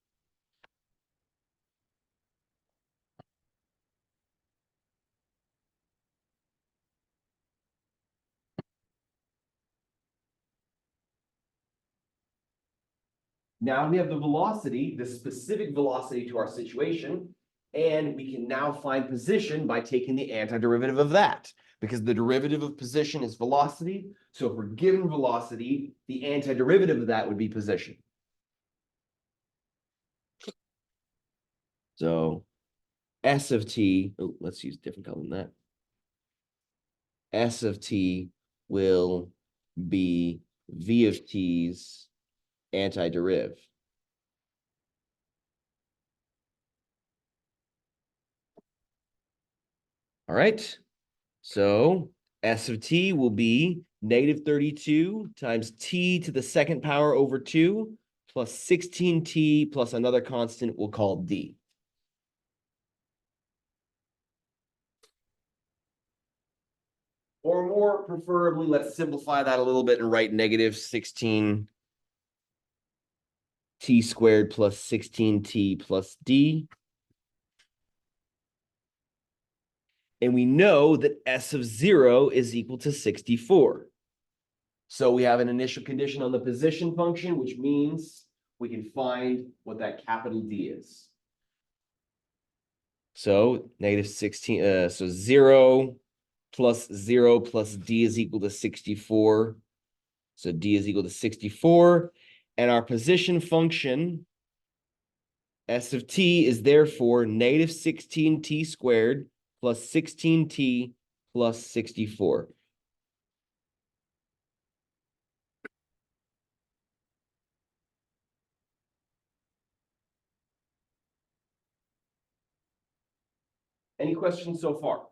Now we have the velocity, the specific velocity to our situation, and we can now find position by taking the antiderivative of that, because the derivative of position is velocity. So if we're given velocity, the antiderivative of that would be position. So S of t, oh, let's use a different color than that. S of t will be V of t's antideriv. All right. So S of t will be negative 32 times t to the second power over 2 plus 16t plus another constant we'll call d. Or more preferably, let's simplify that a little bit and write negative 16 t squared plus 16t plus d. And we know that S of 0 is equal to 64. So we have an initial condition on the position function, which means we can find what that capital D is. So negative 16, so 0 plus 0 plus d is equal to 64. So d is equal to 64. And our position function, S of t, is therefore negative 16t squared plus 16t plus 64. Any questions so far?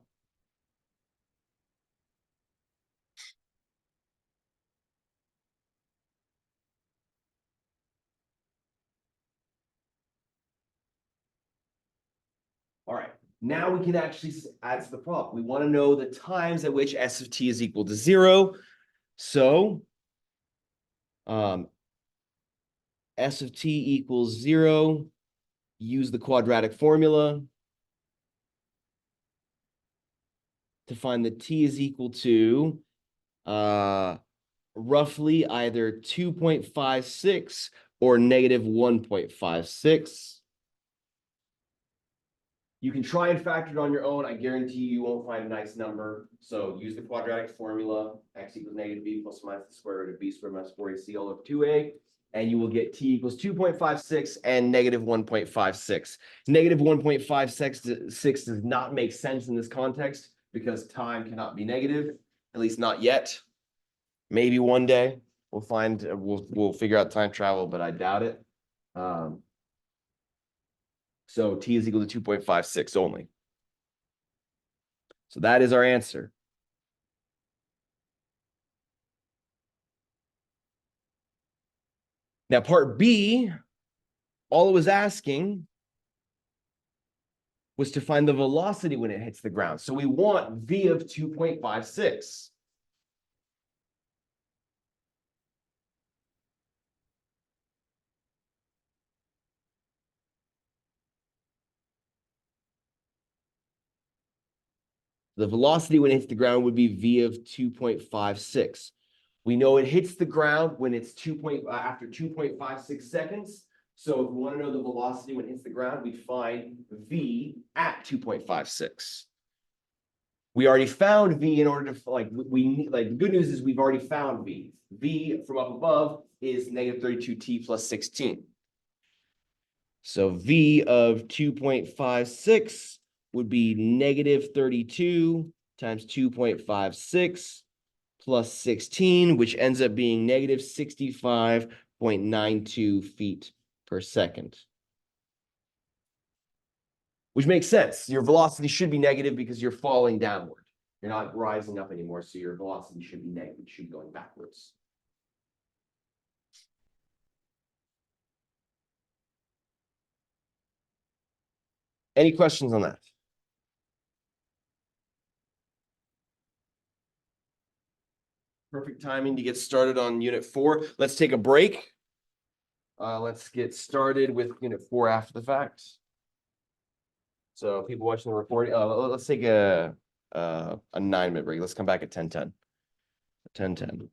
All right, now we can actually add to the problem. We want to know the times at which S of t is equal to 0. So S of t equals 0. Use the quadratic formula to find that t is equal to roughly either 2.56 or negative 1.56. You can try and factor it on your own. I guarantee you won't find a nice number. So use the quadratic formula, x equals negative b plus or minus the square root of b squared minus 4ac all over 2a. And you will get t equals 2.56 and negative 1.56. Negative 1.56 does not make sense in this context because time cannot be negative, at least not yet. Maybe one day we'll find, we'll figure out time travel, but I doubt it. So t is equal to 2.56 only. So that is our answer. Now, part B, all it was asking was to find the velocity when it hits the ground. So we want v of 2.56. The velocity when it hits the ground would be v of 2.56. We know it hits the ground when it's after 2.56 seconds. So if we want to know the velocity when it hits the ground, we'd find v at 2.56. We already found v in order to the good news is we've already found v. V from up above is negative 32t plus 16. So v of 2.56 would be negative 32 times 2.56 plus 16, which ends up being negative 65.92 feet per second. Which makes sense. Your velocity should be negative because you're falling downward. You're not rising up anymore, so your velocity should be negative. It should be going backwards. Any questions on that? Perfect timing to get started on Unit 4. Let's take a break. Let's get started with Unit 4 after the fact. So people watching the recording, let's take a 9-minute break. Let's come back at 10:10. 10:10.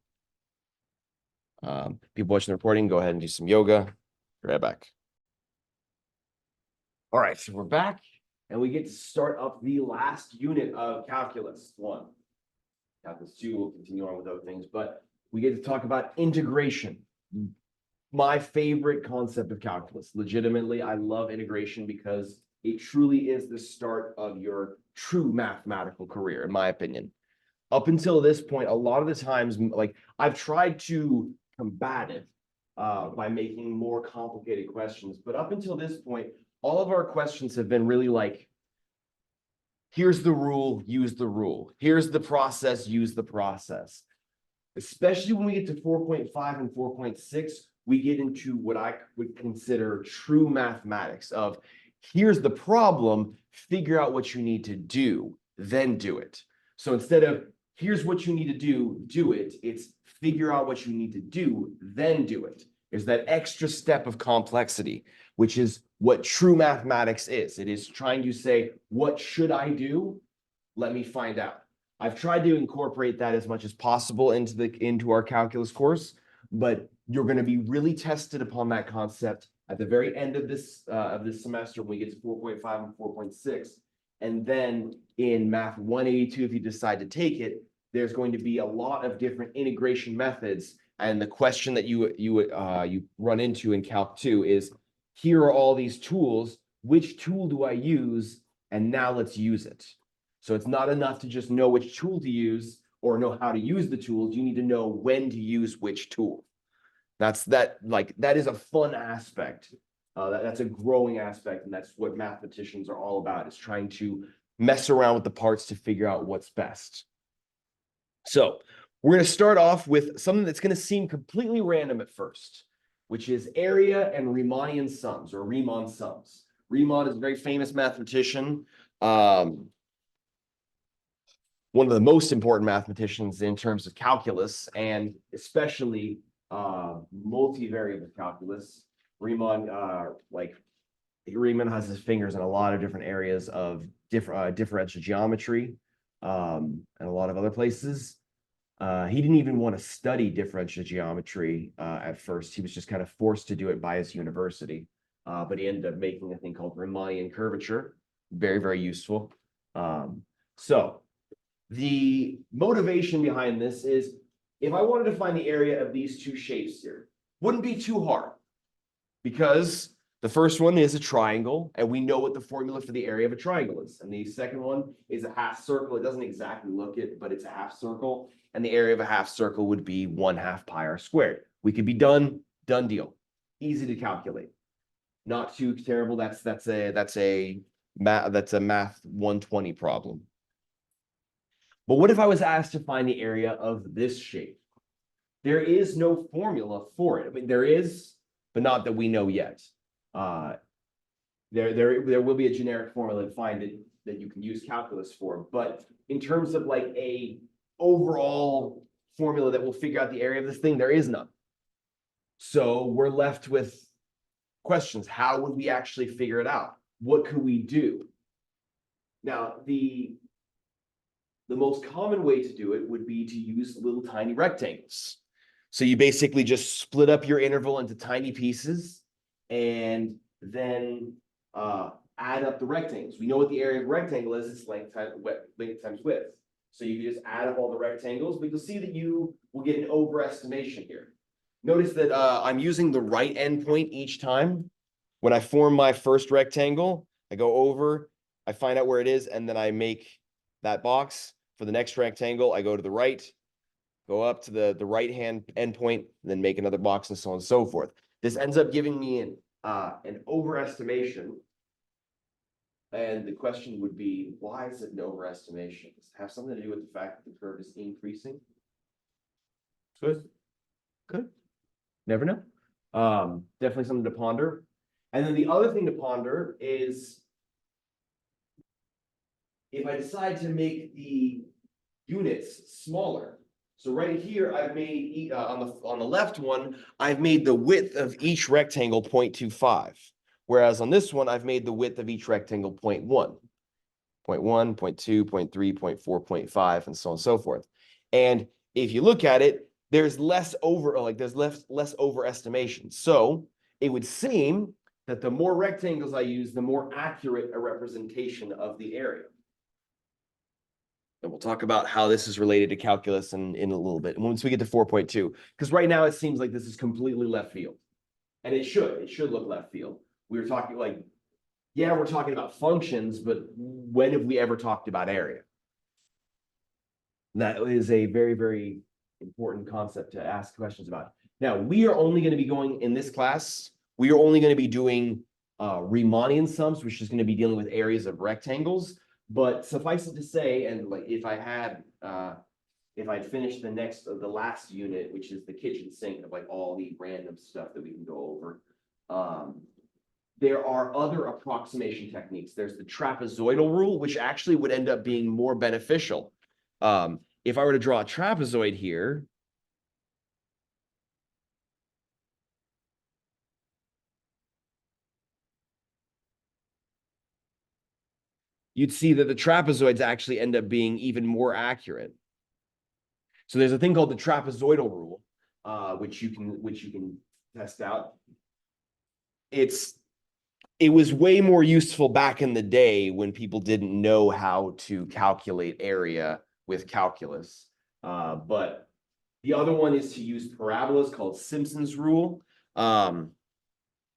People watching the recording, go ahead and do some yoga. Be right back. All right, so we're back, and we get to start up the last unit of Calculus 1. Calculus 2 will continue on with other things, but we get to talk about integration. My favorite concept of calculus. Legitimately, I love integration because it truly is the start of your true mathematical career, in my opinion. Up until this point, a lot of the times, like I've tried to combat it by making more complicated questions, but up until this point, all of our questions have been really like, here's the rule, use the rule. Here's the process, use the process. Especially when we get to 4.5 and 4.6, we get into what I would consider true mathematics of here's the problem, figure out what you need to do, then do it. So instead of here's what you need to do it, it's figure out what you need to do, then do it. There's that extra step of complexity, which is what true mathematics is. It is trying to say, what should I do? Let me find out. I've tried to incorporate that as much as possible into our calculus course, but you're going to be really tested upon that concept at the very end of this semester when we get to 4.5 and 4.6. And then in Math 182, if you decide to take it, there's going to be a lot of different integration methods. And the question that you run into in Calc 2 is, here are all these tools. Which tool do I use? And now let's use it. So it's not enough to just know which tool to use or know how to use the tools. You need to know when to use which tool. That is a fun aspect. That's a growing aspect, and that's what mathematicians are all about, is trying to mess around with the parts to figure out what's best. So we're going to start off with something that's going to seem completely random at first, which is area and Riemannian sums, or Riemann sums. Riemann is a very famous mathematician. One of the most important mathematicians in terms of calculus, and especially multivariable calculus. Riemann has his fingers in a lot of different areas of differential geometry and a lot of other places. He didn't even want to study differential geometry at first. He was just kind of forced to do it by his university. But he ended up making a thing called Riemannian curvature. Very, very useful. So the motivation behind this is, if I wanted to find the area of these two shapes here, wouldn't be too hard, because the first one is a triangle, and we know what the formula for the area of a triangle is. And the second one is a half circle. It doesn't exactly look it, but it's a half circle. And the area of a half circle would be 1/2 pi r squared. We could be done deal. Easy to calculate. Not too terrible. That's a math 120 problem. But what if I was asked to find the area of this shape? There is no formula for it. I mean, there is, but not that we know yet. There will be a generic formula to find it that you can use calculus for. But in terms of like a overall formula that will figure out the area of this thing, there is none. So we're left with questions. How would we actually figure it out? What could we do? Now, the most common way to do it would be to use little tiny rectangles. So you basically just split up your interval into tiny pieces and then add up the rectangles. We know what the area of a rectangle is. It's length times width. So you can just add up all the rectangles, but you'll see that you will get an overestimation here. Notice that I'm using the right endpoint each time. When I form my first rectangle, I go over, I find out where it is, and then I make that box. For the next rectangle, I go to the right, go up to the right-hand endpoint, then make another box, and so on and so forth. This ends up giving me an overestimation. And the question would be, why is it an overestimation? Does it have something to do with the fact that the curve is increasing? Good. Never know. Definitely something to ponder. And then the other thing to ponder is, if I decide to make the units smaller. So right here, I've made on the left one, I've made the width of each rectangle 0.25. Whereas on this one, I've made the width of each rectangle 0.1. 0.1, 0.2, 0.3, 0.4, 0.5, and so on and so forth. And if you look at it, there's less overestimation. So it would seem that the more rectangles I use, the more accurate a representation of the area. And we'll talk about how this is related to calculus in a little bit, once we get to 4.2, because right now it seems like this is completely left field. And it should look left field. We were talking like Yeah, we're talking about functions, but when have we ever talked about area? That is a very, very important concept to ask questions about. Now, we are only going to be going in this class, we are only going to be doing Riemannian sums, which is going to be dealing with areas of rectangles. But suffice it to say, and like if I'd finished the last unit, which is the kitchen sink of like all the random stuff that we can go over. There are other approximation techniques. There's the trapezoidal rule, which actually would end up being more beneficial. If I were to draw a trapezoid here, you'd see that the trapezoids actually end up being even more accurate. So there's a thing called the trapezoidal rule, which you can test out. It was way more useful back in the day when people didn't know how to calculate area with calculus. But the other one is to use parabolas called Simpson's rule. And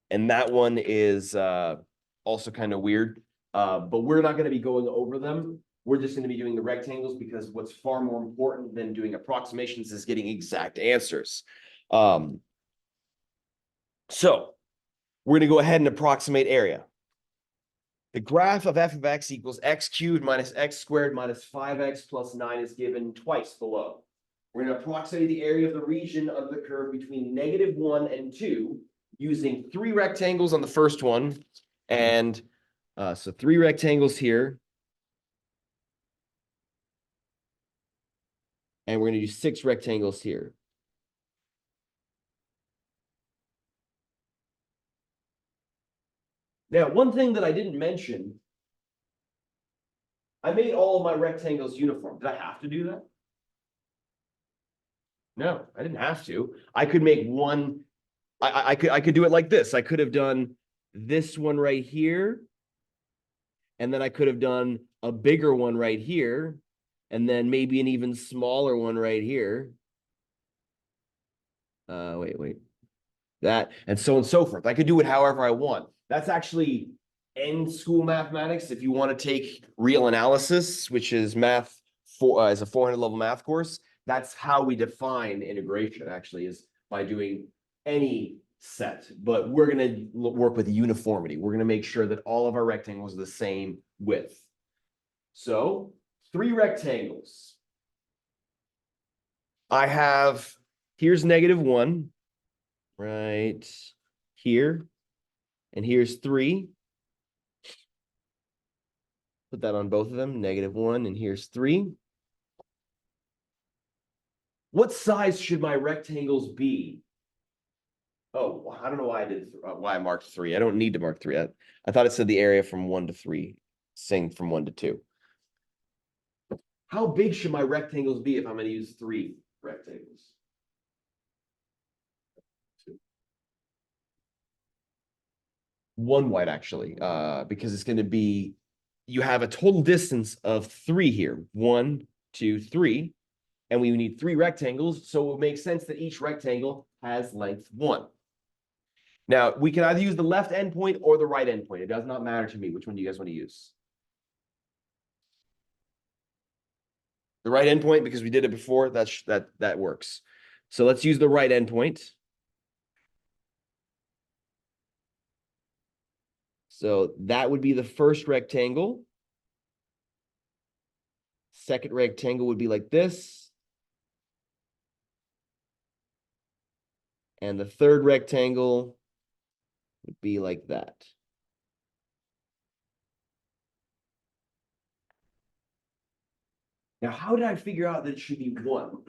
that one is also kind of weird. But we're not going to be going over them. We're just going to be doing the rectangles because what's far more important than doing approximations is getting exact answers. So we're going to go ahead and approximate area. The graph of f of x equals x cubed minus x squared minus 5x plus 9 is given twice below. We're going to approximate the area of the region of the curve between -1 and 2 using 3 rectangles on the first one. And so 3 rectangles here. And we're going to do 6 rectangles here. Now, one thing that I didn't mention, I made all of my rectangles uniform. Did I have to do that? No, I didn't have to. I could make one. I could do it like this. I could have done this one right here. And then I could have done a bigger one right here. And then maybe an even smaller one right here. Wait. That, and so on and so forth. I could do it however I want. That's actually end school mathematics. If you want to take real analysis, which is math for as a 400 level math course, that's how we define integration actually, is by doing any set. But we're going to work with uniformity. We're going to make sure that all of our rectangles are the same width. So 3 rectangles. I have, here's -1 right here. And here's 3. Put that on both of them, -1, and here's 3. What size should my rectangles be? Oh, I don't know why I marked 3. I don't need to mark 3. I thought it said the area from 1 to 3, saying from 1 to 2. How big should my rectangles be if I'm going to use 3 rectangles? 1 wide actually, because it's going to be, you have a total distance of 3 here. 1, 2, 3. And we need 3 rectangles, so it would make sense that each rectangle has length 1. Now, we can either use the left endpoint or the right endpoint. It does not matter to me. Which one do you guys want to use? The right endpoint, because we did it before, that works. So let's use the right endpoint. So that would be the first rectangle. Second rectangle would be like this. And the third rectangle would be like that. Now, how did I figure out that it should be 1?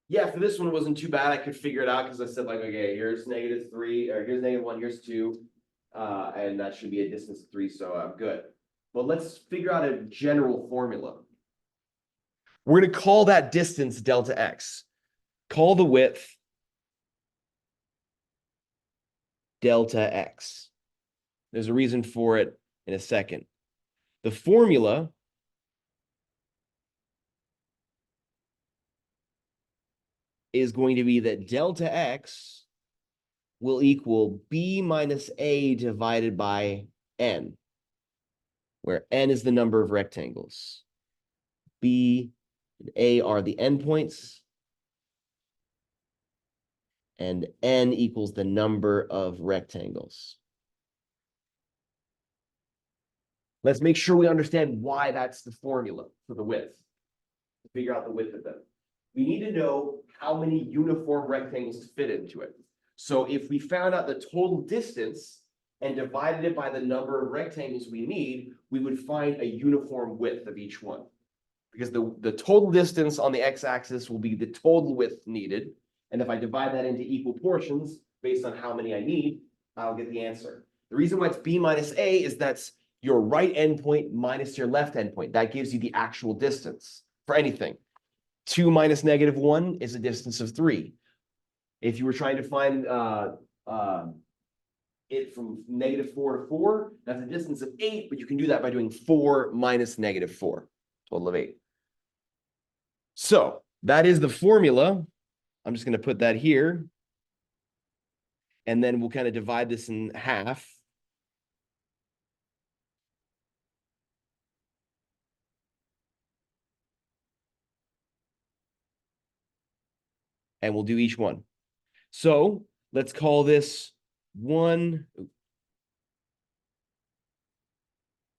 Yeah, for this one, it wasn't too bad. I could figure it out because I said, like, okay, here's -3, or here's -1, here's 2. And that should be a distance of 3, so I'm good. But let's figure out a general formula. We're going to call that distance delta x. Call the width delta x. There's a reason for it in a second. The formula is going to be that delta x will equal b minus a divided by n, where n is the number of rectangles. B and a are the endpoints, and n equals the number of rectangles. Let's make sure we understand why that's the formula for the width. To figure out the width of them, we need to know how many uniform rectangles to fit into it. So if we found out the total distance and divided it by the number of rectangles we need, we would find a uniform width of each one. Because the total distance on the x-axis will be the total width needed. And if I divide that into equal portions based on how many I need, I'll get the answer. The reason why it's b minus a is that's your right endpoint minus your left endpoint. That gives you the actual distance for anything. 2 minus -1 is a distance of 3. If you were trying to find it from -4 to 4, that's a distance of 8, but you can do that by doing 4 minus -4, total of 8. So that is the formula. I'm just going to put that here. And then we'll kind of divide this in half. And we'll do each one. So let's call this 1.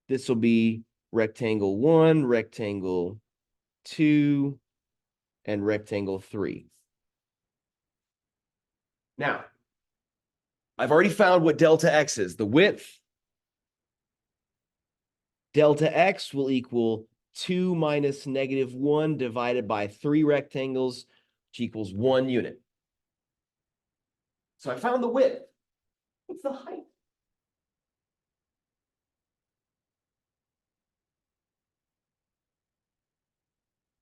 This will be rectangle 1, rectangle 2, and rectangle 3. Now, I've already found what delta x is, the width. Delta x will equal 2 minus -1 divided by 3 rectangles, which equals 1 unit. So I found the width. What's the height?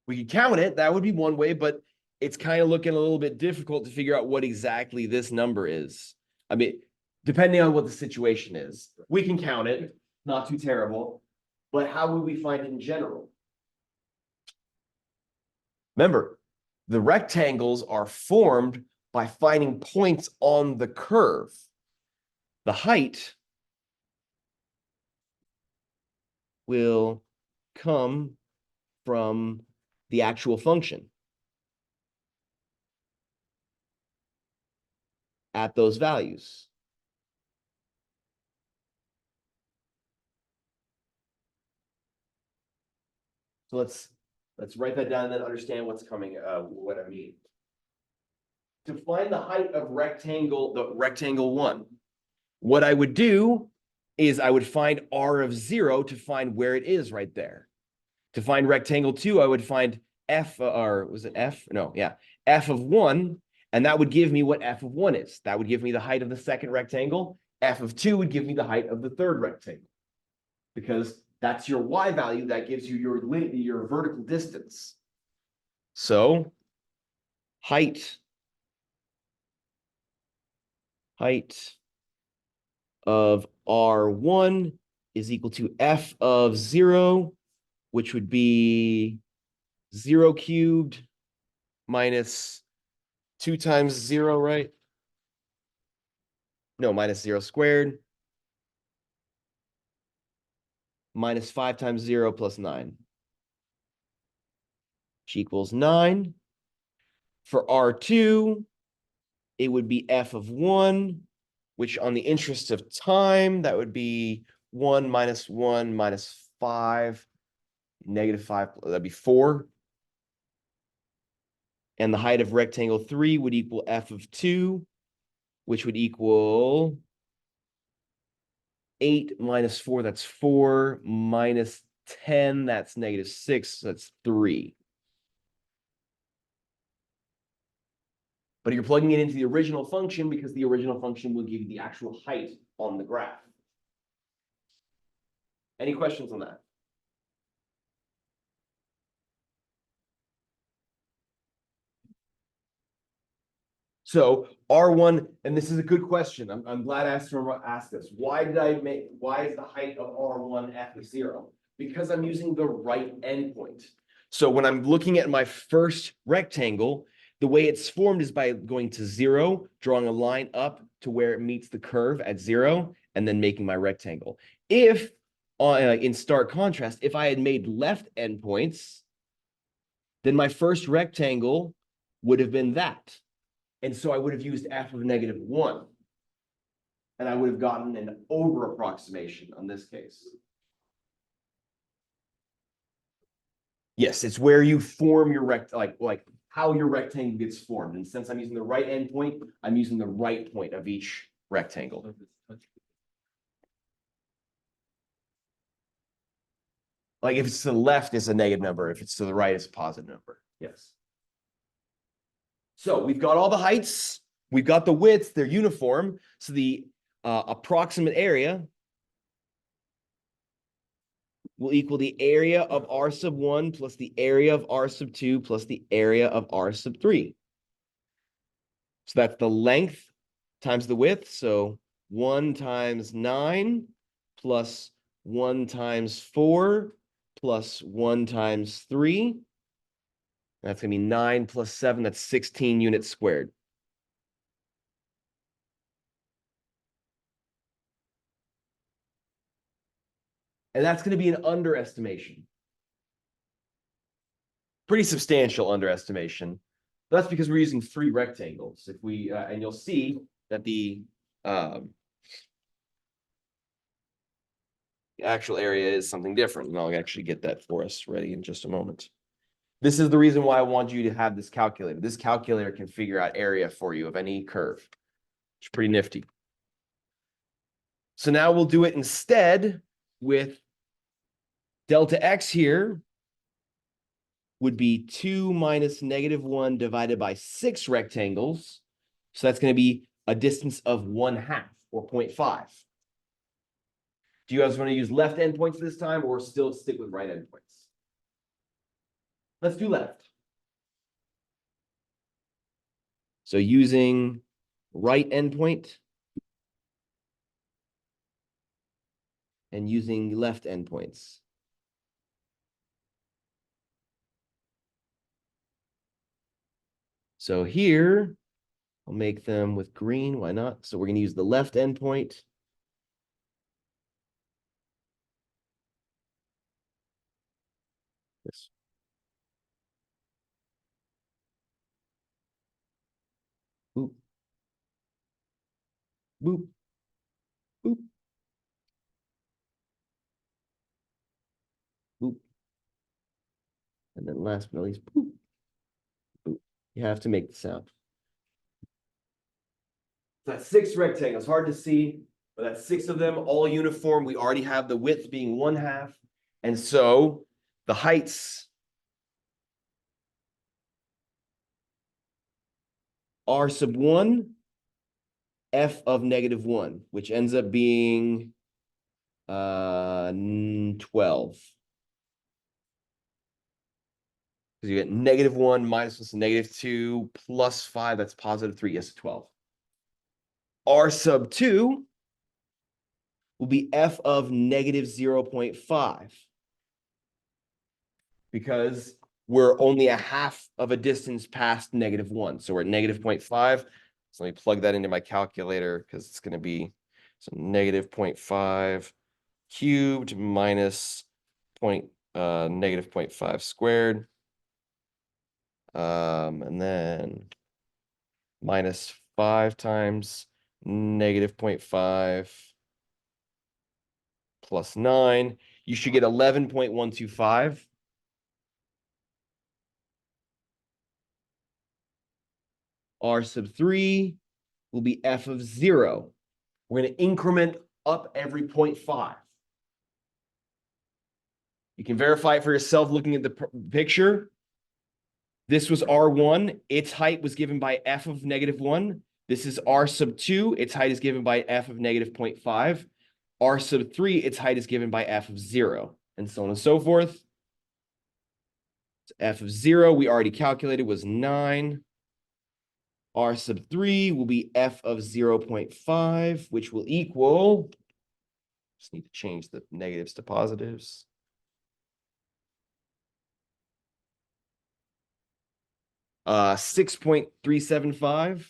We could count it. That would be one way, but it's kind of looking a little bit difficult to figure out what exactly this number is. I mean, depending on what the situation is, we can count it, not too terrible, but how would we find it in general? Remember, the rectangles are formed by finding points on the curve. The height will come from the actual function at those values. So let's write that down and then understand what's coming, what I mean. To find the height of rectangle 1, what I would do is I would find r of 0 to find where it is right there. To find rectangle 2, I would find f, or was it f? No, yeah, f of 1, and that would give me what f of 1 is. That would give me the height of the second rectangle. F of 2 would give me the height of the third rectangle, because that's your y value. That gives you your vertical distance. So height of R1 is equal to f of 0, which would be 0 cubed minus 2 times 0, right? No, minus 0 squared. Minus 5 times 0 plus 9. Which equals 9. For R2, it would be f of 1, which on the interest of time, that would be 1 minus 1 minus 5, -5, that'd be 4. And the height of rectangle 3 would equal f of 2, which would equal 8 minus 4, that's 4, minus 10, that's -6, that's 3. But you're plugging it into the original function because the original function will give you the actual height on the graph. Any questions on that? So R1, and this is a good question. I'm glad I asked this. Why is the height of R1 f of 0? Because I'm using the right endpoint. So when I'm looking at my first rectangle, the way it's formed is by going to 0, drawing a line up to where it meets the curve at 0, and then making my rectangle. If, in stark contrast, if I had made left endpoints, then my first rectangle would have been that. And so I would have used f of -1. And I would have gotten an over approximation on this case. Yes, it's where you form your like how your rectangle gets formed. And since I'm using the right endpoint, I'm using the right point of each rectangle. Like if it's to the left, it's a negative number. If it's to the right, it's a positive number. Yes. So we've got all the heights. We've got the widths. They're uniform. So the approximate area will equal the area of R sub 1 plus the area of R sub 2 plus the area of R sub 3. So that's the length times the width. So 1 times 9 plus 1 times 4 plus 1 times 3. That's going to be 9 plus 7. That's 16 units squared. And that's going to be an underestimation. Pretty substantial underestimation. That's because we're using 3 rectangles. If we and you'll see that the actual area is something different, and I'll actually get that for us ready in just a moment. This is the reason why I want you to have this calculator. This calculator can figure out area for you of any curve. It's pretty nifty. So now we'll do it instead with delta x here would be 2 minus -1 divided by 6 rectangles. So that's going to be a distance of 1/2 or 0.5. Do you guys want to use left endpoints this time or still stick with right endpoints? Let's do left. So using right endpoint and using left endpoints. So here, I'll make them with green. Why not? So we're going to use the left endpoint. This. Boop. Boop. Boop. Boop. And then last but not least, boop. Boop. You have to make the sound. That's 6 rectangles. Hard to see, but that's 6 of them, all uniform. We already have the width being 1/2. And so the heights R sub 1, f of -1, which ends up being 12. Because you get -1 minus -2 plus 5, that's +3, yes, 12. R sub 2 will be f of -0.5. Because we're only a half of a distance past -1. So we're at -0.5. So let me plug that into my calculator because it's going to be so -0.5 cubed minus -0.5 squared. And then minus 5 times -0.5 plus 9. You should get 11.125. R sub 3 will be f of 0. We're going to increment up every 0.5. You can verify it for yourself looking at the picture. This was R1. Its height was given by f of -1. This is R sub 2. Its height is given by f of -0.5. R sub 3, its height is given by f of 0, and so on and so forth. So f of 0, we already calculated, was 9. R sub 3 will be f of 0.5, which will equal, just need to change the negatives to positives. 6.375.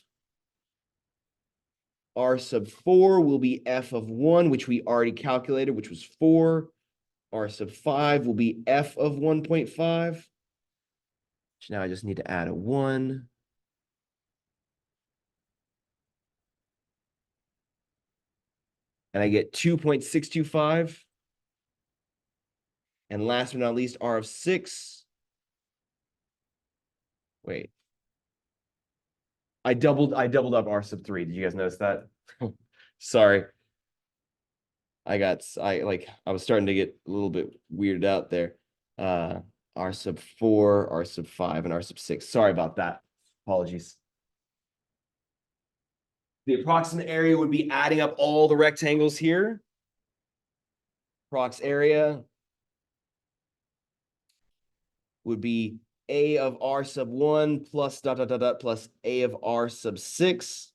R sub 4 will be f of 1, which we already calculated, which was 4. R sub 5 will be f of 1.5. So now I just need to add a 1. And I get 2.625. And last but not least, R of 6. Wait. I doubled up R sub 3. Did you guys notice that? Sorry. I was starting to get a little bit weirded out there. R sub 4, R sub 5, and R sub 6. Sorry about that. Apologies. The approximate area would be adding up all the rectangles here. Prox area would be A of R sub 1 plus dot dot dot dot plus A of R sub 6.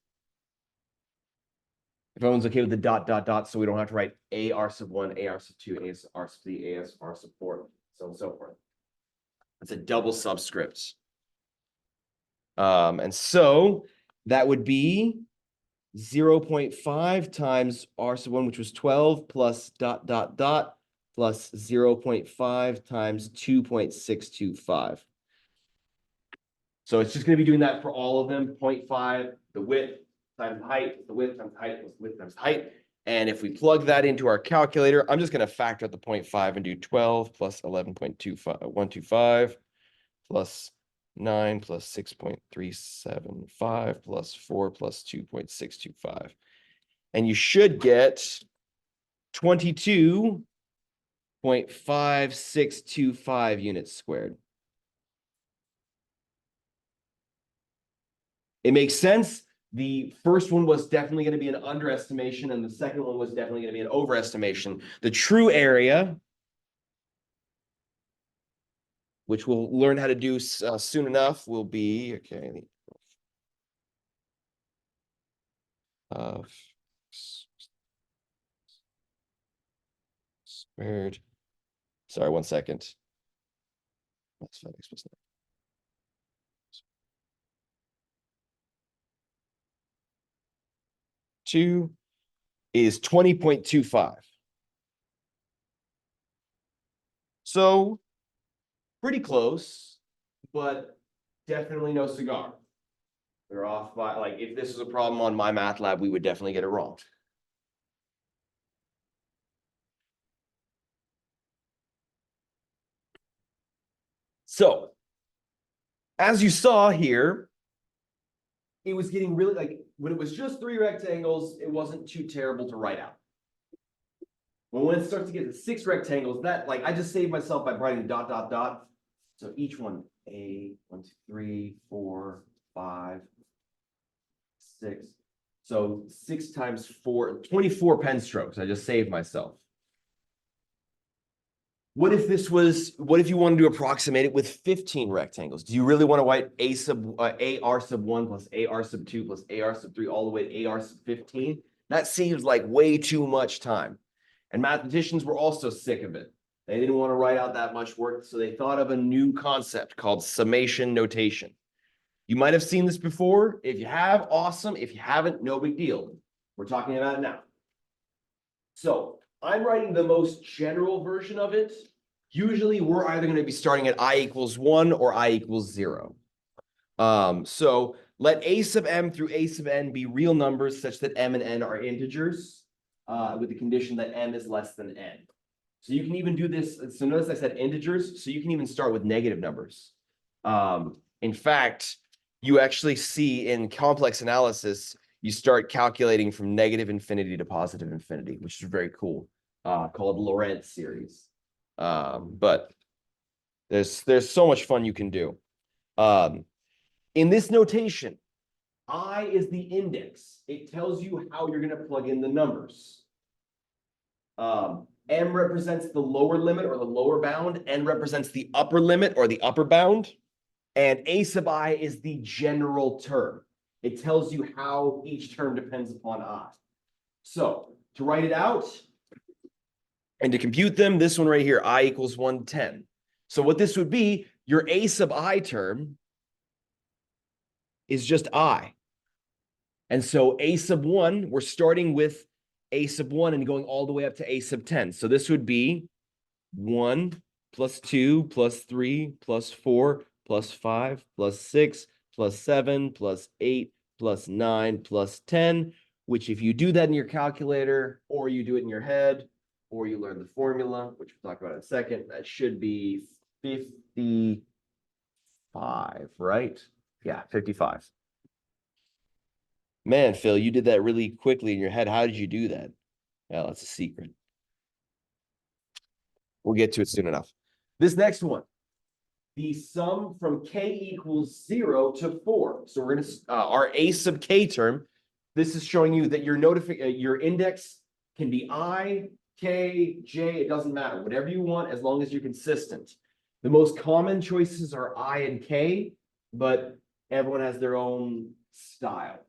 If everyone's okay with the dot dot dot, so we don't have to write A R sub 1, A R sub 2, A R sub 3, A R sub 4, so on and so forth. It's a double subscript. And so that would be 0.5 times R sub 1, which was 12, plus dot dot dot, plus 0.5 times 2.625. So it's just going to be doing that for all of them. 0.5, the width times height, the width times height plus width times height. And if we plug that into our calculator, I'm just going to factor out the 0.5 and do 12 plus 11.125 plus 9 plus 6.375 plus 4 plus 2.625. And you should get 22.5625 units squared. It makes sense. The first one was definitely going to be an underestimation, and the second one was definitely going to be an overestimation. The true area, which we'll learn how to do soon enough, will be, okay, squared. Sorry, 1 second. That's 5x plus 9. 2 is 20.25. So pretty close, but definitely no cigar. We're off by, like, if this was a problem on MyMathLab, we would definitely get it wrong. So, as you saw here, it was getting really, like, when it was just 3 rectangles, it wasn't too terrible to write out. When it starts to get to 6 rectangles, that, like, I just saved myself by writing dot, dot, dot. So each one, 1, 2, 3, 4, 5, 6. So 6 times 4, 24 pen strokes. I just saved myself. What if you wanted to approximate it with 15 rectangles? Do you really want to write AR sub 1 plus AR sub 2 plus AR sub 3 all the way to AR sub 15? That seems like way too much time. And mathematicians were also sick of it. They didn't want to write out that much work, so they thought of a new concept called summation notation. You might have seen this before. If you have, awesome. If you haven't, no big deal. We're talking about it now. So I'm writing the most general version of it. Usually we're either going to be starting at I equals 1 or I equals 0. So let A sub m through A sub n be real numbers such that m and n are integers, with the condition that m is less than n. So you can even do this. So notice I said integers, so you can even start with negative numbers. In fact, you actually see in complex analysis, you start calculating from negative infinity to positive infinity, which is very cool, called Lorentz series. But there's so much fun you can do. In this notation, I is the index. It tells you how you're going to plug in the numbers. M represents the lower limit or the lower bound. N represents the upper limit or the upper bound. And A sub I is the general term. It tells you how each term depends upon I. So to write it out and to compute them, this one right here, I equals 110. So what this would be, your A sub I term is just I. And so a sub 1, we're starting with a sub 1 and going all the way up to a sub 10. So this would be 1 plus 2 plus 3 plus 4 plus 5 plus 6 plus 7 plus 8 plus 9 plus 10, which if you do that in your calculator or you do it in your head or you learn the formula, which we'll talk about in a second, that should be 55, right? Yeah, 55. Man, Phil, you did that really quickly in your head. How did you do that? Well, that's a secret. We'll get to it soon enough. This next one, the sum from k equals 0 to 4. So we're going to, our a sub k term, this is showing you that your index can be I, k, j, it doesn't matter. Whatever you want, as long as you're consistent. The most common choices are I and k, but everyone has their own style.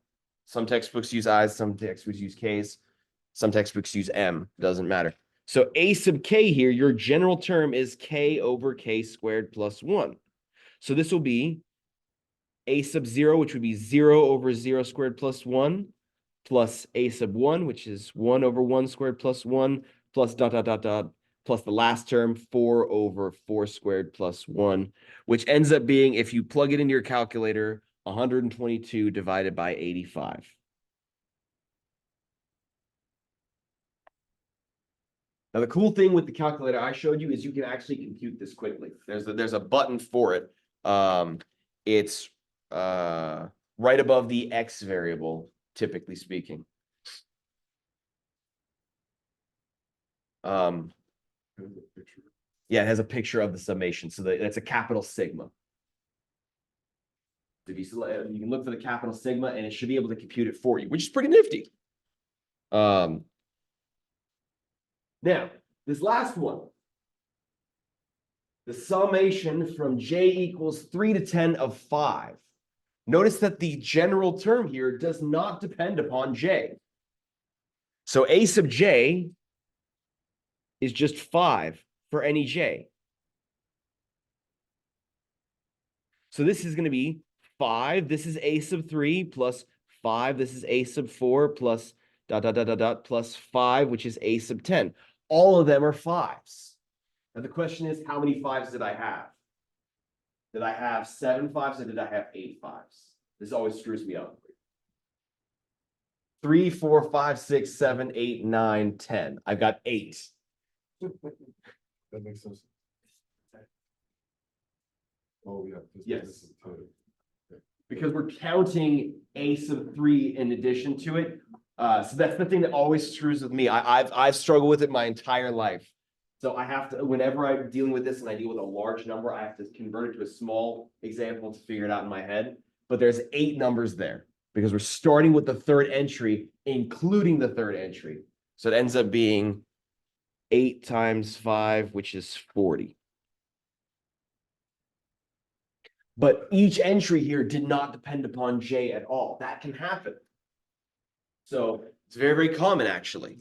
Some textbooks use I's, some textbooks use K's, some textbooks use M, doesn't matter. So a sub k here, your general term is k over k squared plus 1. So this will be a sub 0, which would be 0 over 0 squared plus 1, plus a sub 1, which is 1 over 1 squared plus 1, plus dot, dot, dot, dot, plus the last term, 4 over 4 squared plus 1, which ends up being, if you plug it into your calculator, 122 divided by 85. Now, the cool thing with the calculator I showed you is you can actually compute this quickly. There's a button for it. It's right above the x variable, typically speaking. Yeah, it has a picture of the summation. So that's a capital sigma. If you can look for the capital sigma and it should be able to compute it for you, which is pretty nifty. Now, this last one, the summation from j equals 3 to 10 of 5. Notice that the general term here does not depend upon j. So a sub j is just 5 for any j. So this is going to be 5. This is a sub 3 plus 5. This is a sub 4 plus dot, dot, dot, dot, dot, plus 5, which is a sub 10. All of them are 5s. Now the question is, how many 5s did I have? Did I have 7 5s or did I have 8 5s? This always screws me up. 3, 4, 5, 6, 7, 8, 9, 10. I've got 8. That makes sense. Oh, yeah. Yes. Because we're counting a sub 3 in addition to it. So that's the thing that always screws with me. I've struggled with it my entire life. So I have to, whenever I'm dealing with this and I deal with a large number, I have to convert it to a small example to figure it out in my head. But there's 8 numbers there because we're starting with the third entry, including the third entry. So it ends up being 8 times 5, which is 40. But each entry here did not depend upon j at all. That can happen. So it's very, very common, actually.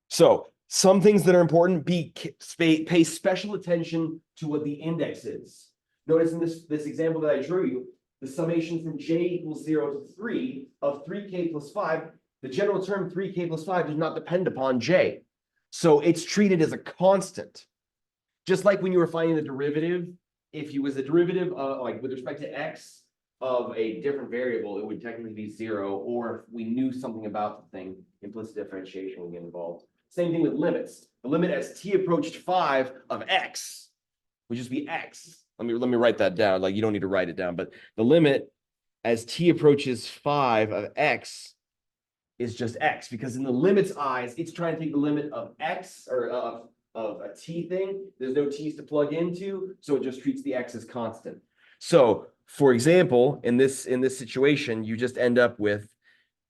So some things that are important, pay special attention to what the index is. Notice in this example that I drew you, the summation from j equals 0 to 3 of 3k plus 5, the general term 3k plus 5 does not depend upon j. So it's treated as a constant. Just like when you were finding the derivative, if you was a derivative like with respect to x of a different variable, it would technically be 0, or if we knew something about the thing, implicit differentiation would get involved. Same thing with limits. The limit as t approached 5 of x would just be x. Let me write that down. Like, you don't need to write it down, but the limit as t approaches 5 of x is just x, because in the limit's eyes, it's trying to take the limit of x or of a t thing. There's no t's to plug into, so it just treats the x as constant. So, for example, in this situation, you just end up with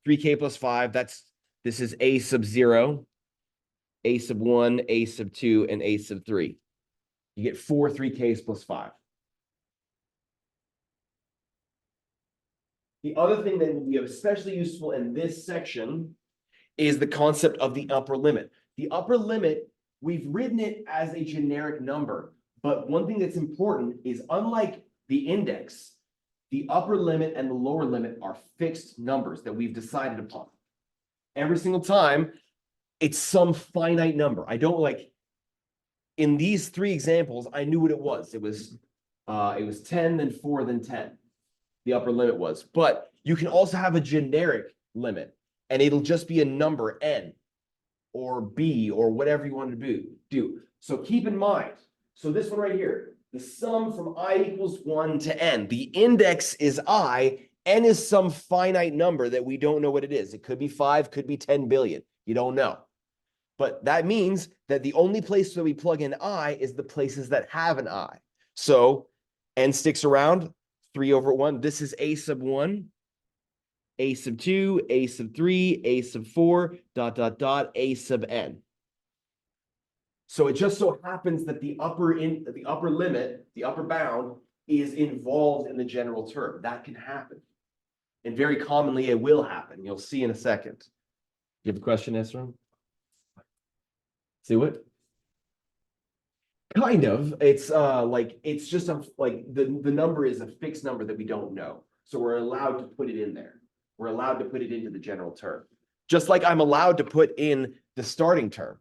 3k plus 5. This is a sub 0, a sub 1, a sub 2, and a sub 3. You get 4 3k's plus 5. The other thing that will be especially useful in this section is the concept of the upper limit. The upper limit, we've written it as a generic number, But one thing that's important is unlike the index, the upper limit and the lower limit are fixed numbers that we've decided upon. Every single time, it's some finite number. I don't like, in these three examples, I knew what it was. It was 10, then 4, then 10. The upper limit was. But you can also have a generic limit, and it'll just be a number n or b or whatever you want to do. So keep in mind, so this one right here, the sum from I equals 1 to n, the index is I, n is some finite number that we don't know what it is. It could be 5, could be 10 billion. You don't know. But that means that the only place that we plug in I is the places that have an I. So n sticks around, 3 over 1. This is a sub 1, a sub 2, a sub 3, a sub 4, ... a sub n. So it just so happens that the upper limit, the upper bound, is involved in the general term. That can happen. And very commonly it will happen. You'll see in a second. You have a question, Esra? See what? Kind of. It's like it's just like the number is a fixed number that we don't know. So we're allowed to put it in there. We're allowed to put it into the general term. Just like I'm allowed to put in the starting term.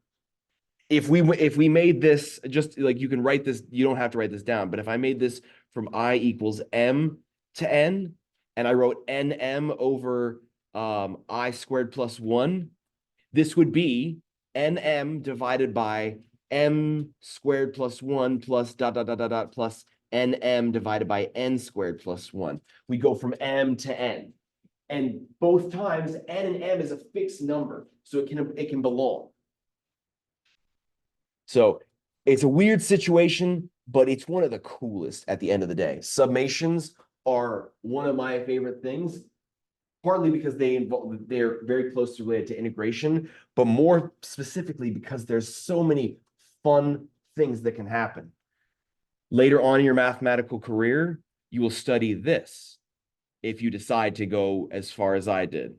If we made this, just like you can write this, you don't have to write this down, but if I made this from I equals m to n, and I wrote nm over I squared plus 1, this would be nm divided by m squared plus 1 plus ... plus nm divided by n squared plus 1. We go from m to n. And both times n and m is a fixed number, so it can belong. So it's a weird situation, but it's one of the coolest at the end of the day. Summations are one of my favorite things, partly because they're very closely related to integration, but more specifically because there's so many fun things that can happen. Later on in your mathematical career, you will study this if you decide to go as far as I did.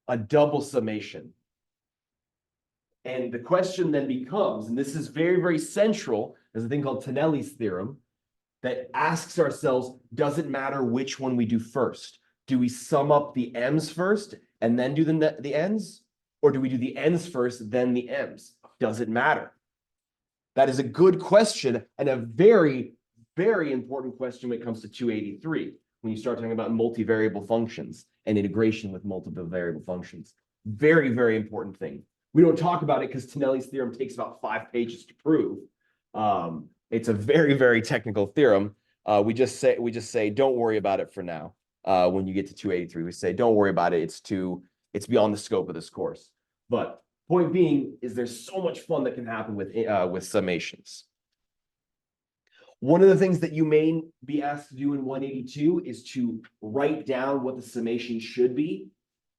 A double summation. And the question then becomes, and this is very, very central, there's a thing called Tonelli's theorem that asks ourselves, does it matter which one we do first? Do we sum up the m's first and then do the n's? Or do we do the n's first, then the m's? Does it matter? That is a good question and a very, very important question when it comes to 283, when you start talking about multivariable functions and integration with multiple variable functions. Very, very important thing. We don't talk about it because Tonelli's theorem takes about 5 pages to prove. It's a very, very technical theorem. We just say, don't worry about it for now. When you get to 283, we say, don't worry about it. It's beyond the scope of this course. But point being is there's so much fun that can happen with summations. One of the things that you may be asked to do in 182 is to write down what the summation should be.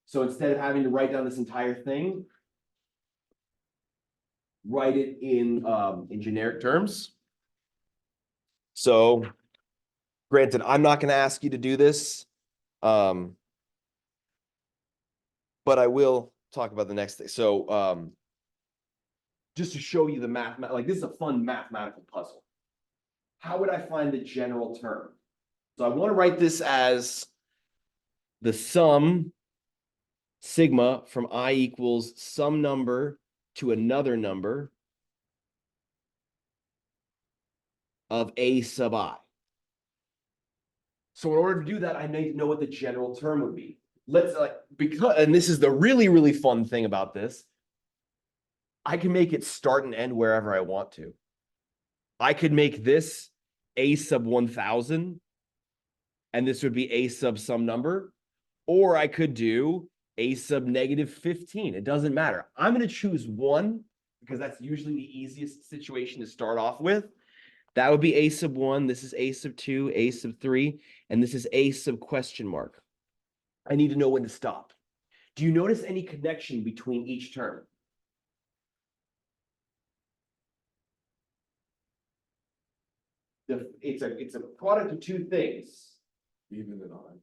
So instead of having to write down this entire thing, write it in generic terms. So granted, I'm not going to ask you to do this, but I will talk about the next thing. So just to show you the math, like this is a fun mathematical puzzle. How would I find the general term? So I want to write this as the sum sigma from I equals some number to another number of a sub I. So in order to do that, I need to know what the general term would be. And this is the really, really fun thing about this. I can make it start and end wherever I want to. I could make this a sub 1000, and this would be a sub some number, or I could do a sub negative 15. It doesn't matter. I'm going to choose 1 because that's usually the easiest situation to start off with. That would be a sub 1. This is a sub 2, a sub 3, and this is a sub question mark. I need to know when to stop. Do you notice any connection between each term? It's a product of 2 things. Even and odd.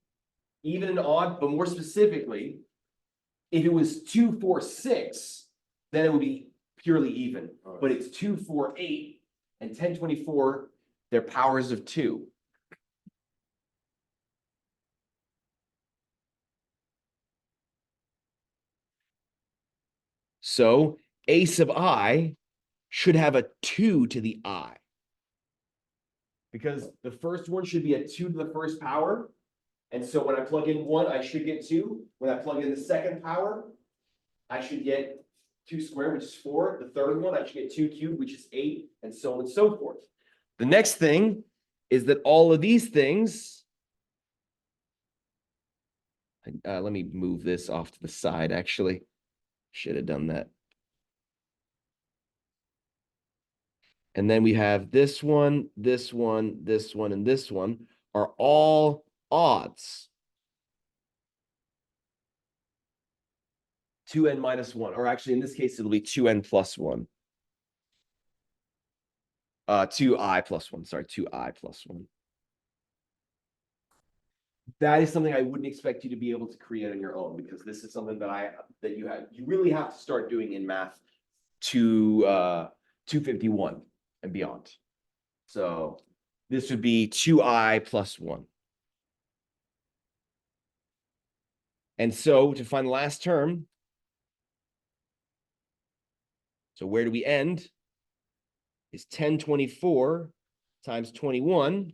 Even and odd, but more specifically, If it was 2, 4, 6, then it would be purely even. Alright. But it's 2, 4, 8, and 10, 24, they're powers of 2. So a sub I should have a 2 to the I. Because the first one should be a 2 to the first power. And so when I plug in 1, I should get 2. When I plug in the second power, I should get 2 squared, which is 4. The third one, I should get 2 cubed, which is 8, and so on and so forth. The next thing is that all of these things, let me move this off to the side, actually. Should have done that. And then we have this one, this one, this one, and this one are all odds. 2n minus 1, or actually in this case, it'll be 2n plus 1. 2i plus 1, sorry, 2i plus 1. That is something I wouldn't expect you to be able to create on your own, because this is something that you really have to start doing in math to 251 and beyond. So this would be 2i plus 1. And so to find the last term, so where do we end? Is 1024 times 21.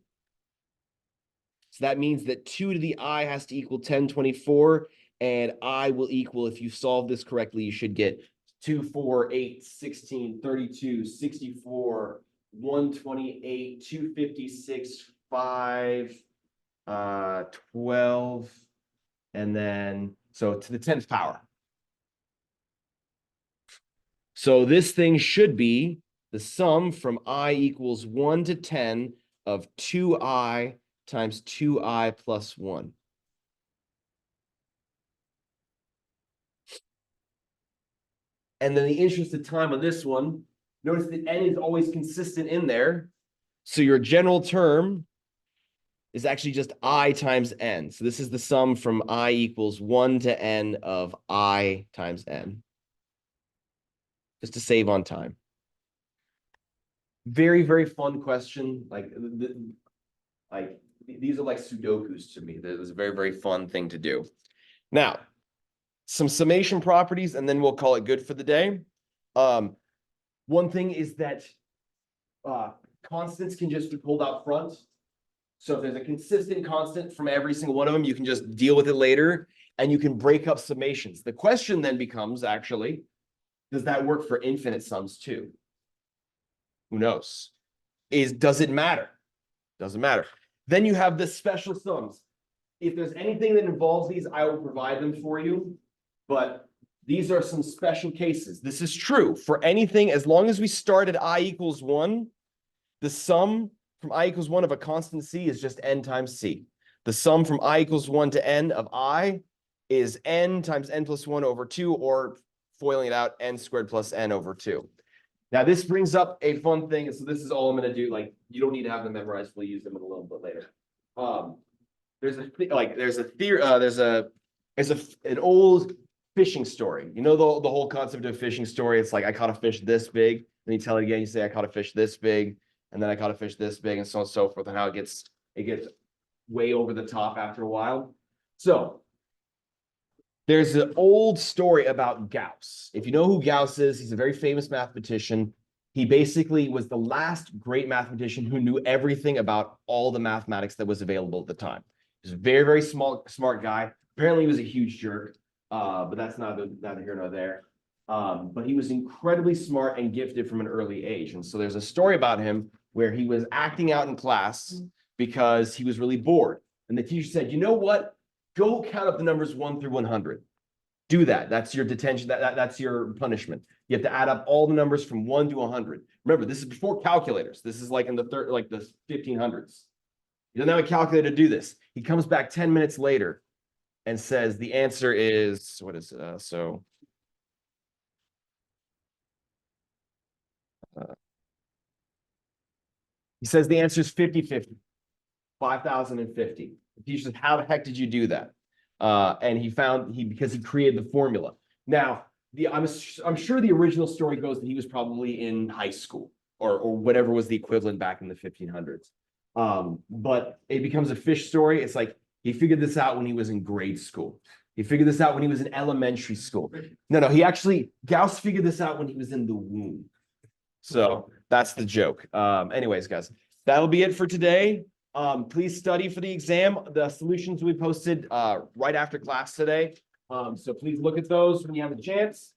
So that means that 2 to the I has to equal 1024, and I will equal, if you solve this correctly, you should get 2, 4, 8, 16, 32, 64, 128, 256, 5, 12, and then, so to the 10th power. So this thing should be the sum from I equals 1 to 10 of 2i times 2i plus 1. And then the interest of time on this one, notice that n is always consistent in there. So your general term is actually just I times n. So this is the sum from I equals 1 to n of I times n. Just to save on time. Very, very fun question. These are like Sudokus to me. That was a very, very fun thing to do. Now, some summation properties, and then we'll call it good for the day. One thing is that constants can just be pulled out front. So if there's a consistent constant from every single one of them, you can just deal with it later, and you can break up summations. The question then becomes, actually, does that work for infinite sums too? Who knows? Does it matter? Doesn't matter. Then you have the special sums. If there's anything that involves these, I will provide them for you. But these are some special cases. This is true for anything, as long as we start at I equals 1, the sum from I equals 1 of a constant c is just n times c. The sum from I equals 1 to n of I is n times n plus 1 over 2, or foiling it out, n squared plus n over 2. Now, this brings up a fun thing. And so this is all I'm going to do. Like, you don't need to have them memorized. We'll use them in a little bit later. There's an old fishing story. You know, the whole concept of fishing story. It's like, I caught a fish this big. Then you tell it again, you say, I caught a fish this big. And then I caught a fish this big, and so on and so forth, and how it gets way over the top after a while. So there's an old story about Gauss. If you know who Gauss is, he's a very famous mathematician. He basically was the last great mathematician who knew everything about all the mathematics that was available at the time. He was a very, very smart guy. Apparently, he was a huge jerk, but that's neither here nor there. But he was incredibly smart and gifted from an early age. And so there's a story about him where he was acting out in class because he was really bored. And the teacher said, you know what? Go count up the numbers 1 through 100. Do that. That's your detention. That's your punishment. You have to add up all the numbers from 1 to 100. Remember, this is before calculators. This is like in the 1500s. He doesn't have a calculator to do this. He comes back 10 minutes later and says the answer is, what is he says the answer is 50-50, 5,050. The teacher says, how the heck did you do that? And because he created the formula. Now, I'm sure the original story goes that he was probably in high school or whatever was the equivalent back in the 1500s. But it becomes a fish story. It's like he figured this out when he was in grade school. He figured this out when he was in elementary school. No, Gauss figured this out when he was in the womb. So that's the joke. Anyways, guys, that'll be it for today. Please study for the exam. The solutions we posted right after class today. So please look at those when you have a chance.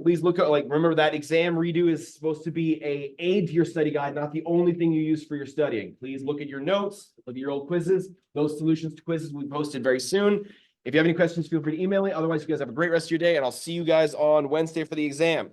Please look at, remember that exam redo is supposed to be an aid to your study guide, not the only thing you use for your studying. Please look at your notes, look at your old quizzes. Those solutions to quizzes will be posted very soon. If you have any questions, feel free to email me. Otherwise, you guys have a great rest of your day, and I'll see you guys on Wednesday for the exam.